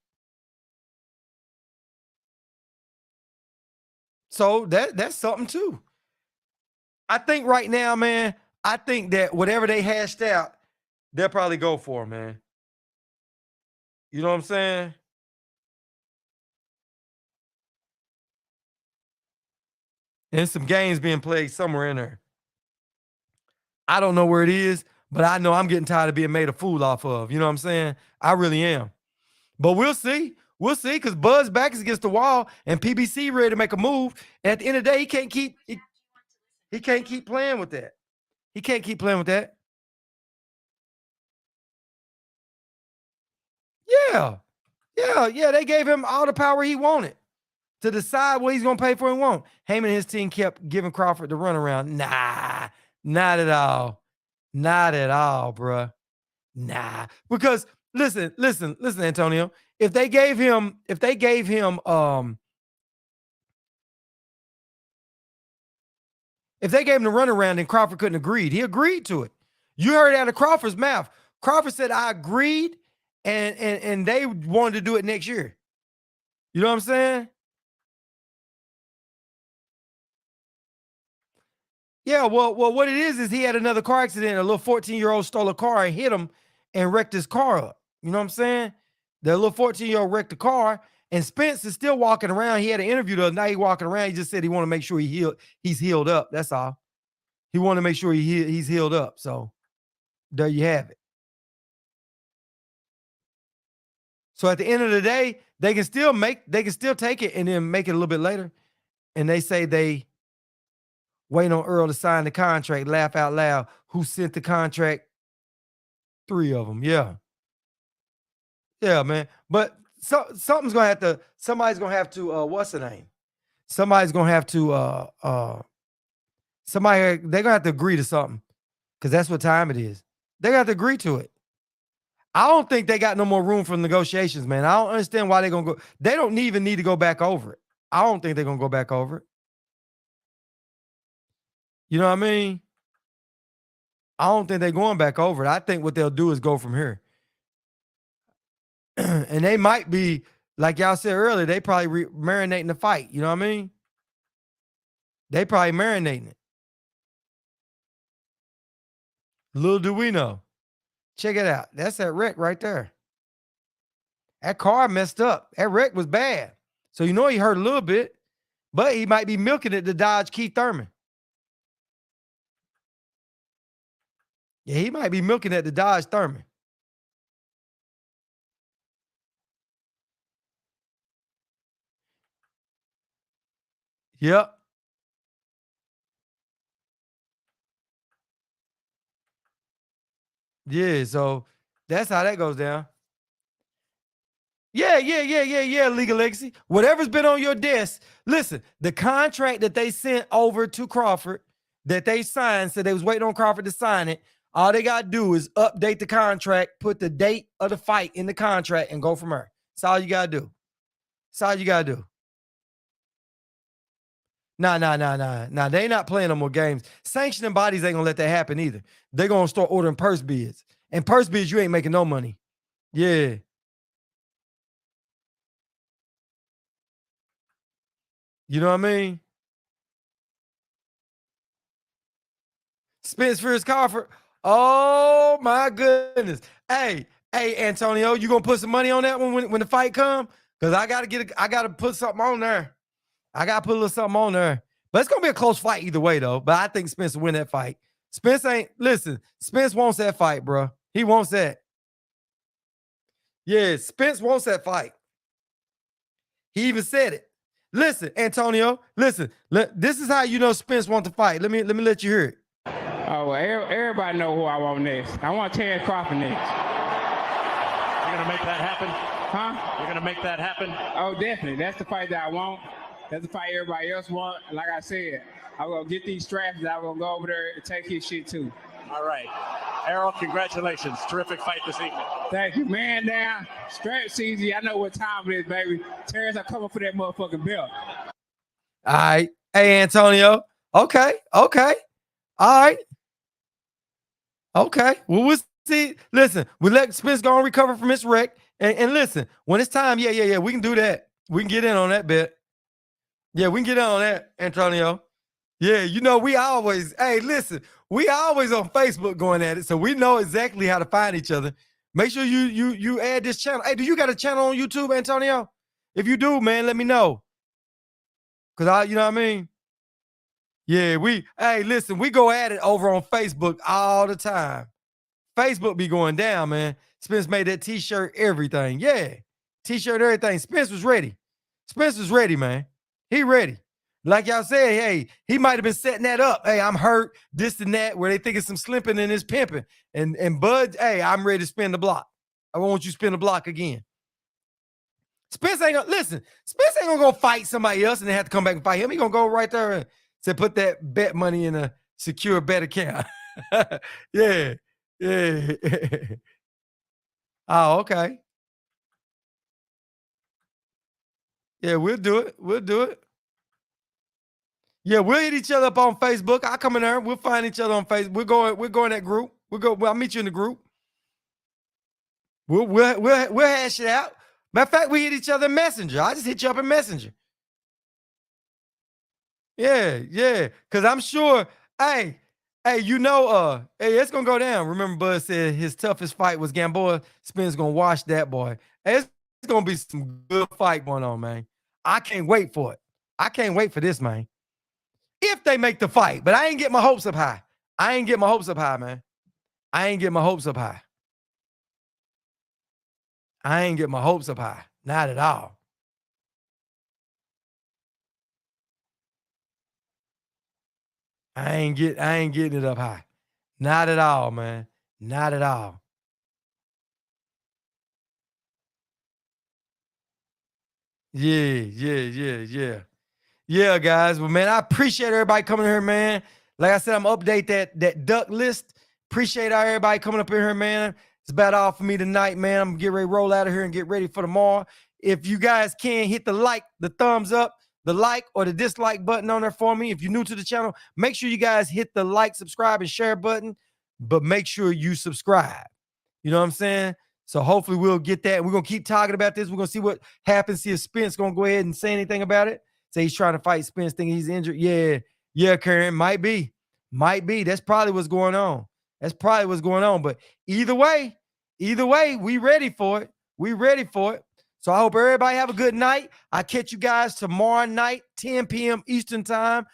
So that's something too. I think right now, man, I think that whatever they hashed out, they'll probably go for, man. You know what I'm saying? And some games being played somewhere in there. I don't know where it is, but I know I'm getting tired of being made a fool off of. You know what I'm saying? I really am. But we'll see. We'll see, because Bud's back is against the wall and PBC ready to make a move. And at the end of the day, he can't keep playing with that. He can't keep playing with that. Yeah. They gave him all the power he wanted to decide what he's going to pay for and won't. Heyman and his team kept giving Crawford the runaround. Nah, not at all. Not at all, bruh. Nah. Because listen, Antonio. If they gave him the runaround and Crawford couldn't agree, he agreed to it. You heard it out of Crawford's mouth. Crawford said, I agreed, and they wanted to do it next year. You know what I'm saying? Yeah, well, what it is he had another car accident. A little 14-year-old stole a car and hit him and wrecked his car up. You know what I'm saying? The little 14-year-old wrecked the car, and Spence is still walking around. He had an interview the other night. He walking around. He just said he want to make sure he's healed up. That's all. He want to make sure he's healed up. So there you have it. So at the end of the day, they can still take it and then make it a little bit later. And they say they waiting on Errol to sign the contract. Laugh out loud. Who sent the contract? 3 of them. Yeah. Yeah, man. But somebody's gonna have to what's the name? Somebody's gonna have to they're gonna have to agree to something, because that's what time it is. They got to agree to it. I don't think they got no more room for negotiations, man. I don't understand why they're gonna go. They don't even need to go back over it. I don't think they're gonna go back over it. You know what I mean? I don't think they're going back over it. I think what they'll do is go from here. And they might be, like y'all said earlier, they probably marinating the fight. You know what I mean? They probably marinating it. Little do we know. Check it out. That's that wreck right there. That car messed up. That wreck was bad. So you know he hurt a little bit, but he might be milking it to dodge Keith Thurman. Yeah, he might be milking it to dodge Thurman. Yep. Yeah, so that's how that goes down. Yeah, League of Legacy. Whatever's been on your desk. Listen, the contract that they sent over to Crawford that they signed, said they was waiting on Crawford to sign it. All they got to do is update the contract, put the date of the fight in the contract, and go from there. That's all you got to do. That's all you got to do. Nah. They not playing no more games. Sanctioning bodies ain't going to let that happen either. They're going to start ordering purse bids. And purse bids, you ain't making no money. Yeah. You know what I mean? Spence versus Crawford. Oh my goodness. Hey, Antonio, you gonna put some money on that one when the fight come? Because I gotta put something on there. I gotta put a little something on there. But it's gonna be a close fight either way, though. But I think Spence will win that fight. Spence wants that fight, bro. He wants that. Yeah, Spence wants that fight. He even said it. Listen, Antonio, listen. This is how you know Spence wants to fight. Let me let you hear it. Oh, well, everybody know who I want next. I want Terrence Crawford next. You're going to make that happen? Huh? You're going to make that happen? Oh, definitely. That's the fight that I want. That's the fight everybody else want. Like I said, I'm going to get these straps and I'm going to go over there and take his shit too. All right. Errol, congratulations. Terrific fight this evening. Thank you. Man down. Straps easy. I know what time it is, baby. Terrence, I'm coming for that motherfucking belt. All right. Hey, Antonio. Okay. All right. Okay. Well, we'll see. Listen, we let Spence go and recover from his wreck. And listen, when it's time, yeah, we can do that. We can get in on that bet. Yeah, we can get in on that, Antonio. Yeah, you know, we always on Facebook going at it, so we know exactly how to find each other. Make sure you add this channel. Hey, do you got a channel on YouTube, Antonio? If you do, man, let me know. Cause you know what I mean? Yeah, listen, we go at it over on Facebook all the time. Facebook be going down, man. Spence made that t-shirt, everything. Yeah, t-shirt, everything. Spence was ready. Spence was ready, man. He ready. Like y'all said, hey, he might have been setting that up. Hey, I'm hurt, this and that, where they think it's some slipping and it's pimping. And Bud, hey, I'm ready to spin the block. I want you to spin the block again. Spence ain't gonna go fight somebody else and then have to come back and fight him. He gonna go right there and say, put that bet money in a secure bet account. Yeah. Oh, okay. Yeah, we'll do it. Yeah, we'll hit each other up on Facebook. I'll come in there. We'll find each other on Facebook. We're going that group. I'll meet you in the group. We'll hash it out. Matter of fact, we hit each other in Messenger. I just hit you up in Messenger. Yeah. Cause I'm sure, hey, you know, it's gonna go down. Remember, Bud said his toughest fight was Gamboa. Spence gonna wash that boy. Hey, it's gonna be some good fight going on, man. I can't wait for it. I can't wait for this, man. If they make the fight, but I ain't get my hopes up high. Man. I ain't get my hopes up high. Not at all. I ain't getting it up high. Not at all, man. Not at all. Yeah. Yeah, guys. Well, man, I appreciate everybody coming here, man. Like I said, I'm gonna update that duck list. Appreciate everybody coming up in here, man. It's about all for me tonight, man. I'm gonna get ready to roll out of here and get ready for tomorrow. If you guys can hit the thumbs up, the like or the dislike button on there for me. If you're new to the channel, make sure you guys hit the like, subscribe, and share button, but make sure you subscribe. You know what I'm saying? So hopefully we'll get that. We're gonna keep talking about this. We're gonna see what happens. See if Spence gonna go ahead and say anything about it. Say he's trying to fight Spence, thinking he's injured. Yeah, Karen, might be. That's probably what's going on. But either way, we ready for it. So I hope everybody have a good night. I'll catch you guys tomorrow night, 10 p.m. Eastern time.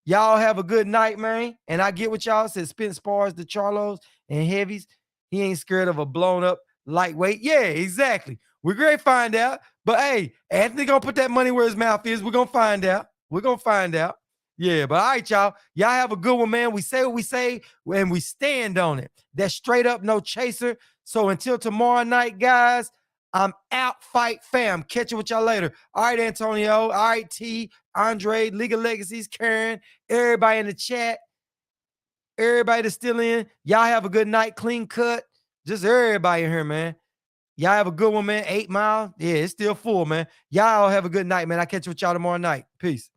Y'all have a good night, man. And I get what y'all said. Spence spars the Charlos and heavies. He ain't scared of a blown up lightweight. Yeah, exactly. We're going to find out. But hey, Anthony gonna put that money where his mouth is. We're gonna find out. Yeah, but all right, y'all. Y'all have a good one, man. We say what we say and we stand on it. That's straight up, no chaser. So until tomorrow night, guys, I'm out. Fight fam. Catch you with y'all later. All right, Antonio. All right, T, Andre, League of Legacies, Karen, everybody in the chat, everybody that's still in. Y'all have a good night. Clean cut. Just everybody in here, man. Y'all have a good one, man. 8 Mile. Yeah, it's still full, man. Y'all have a good night, man. I'll catch you with y'all tomorrow night. Peace.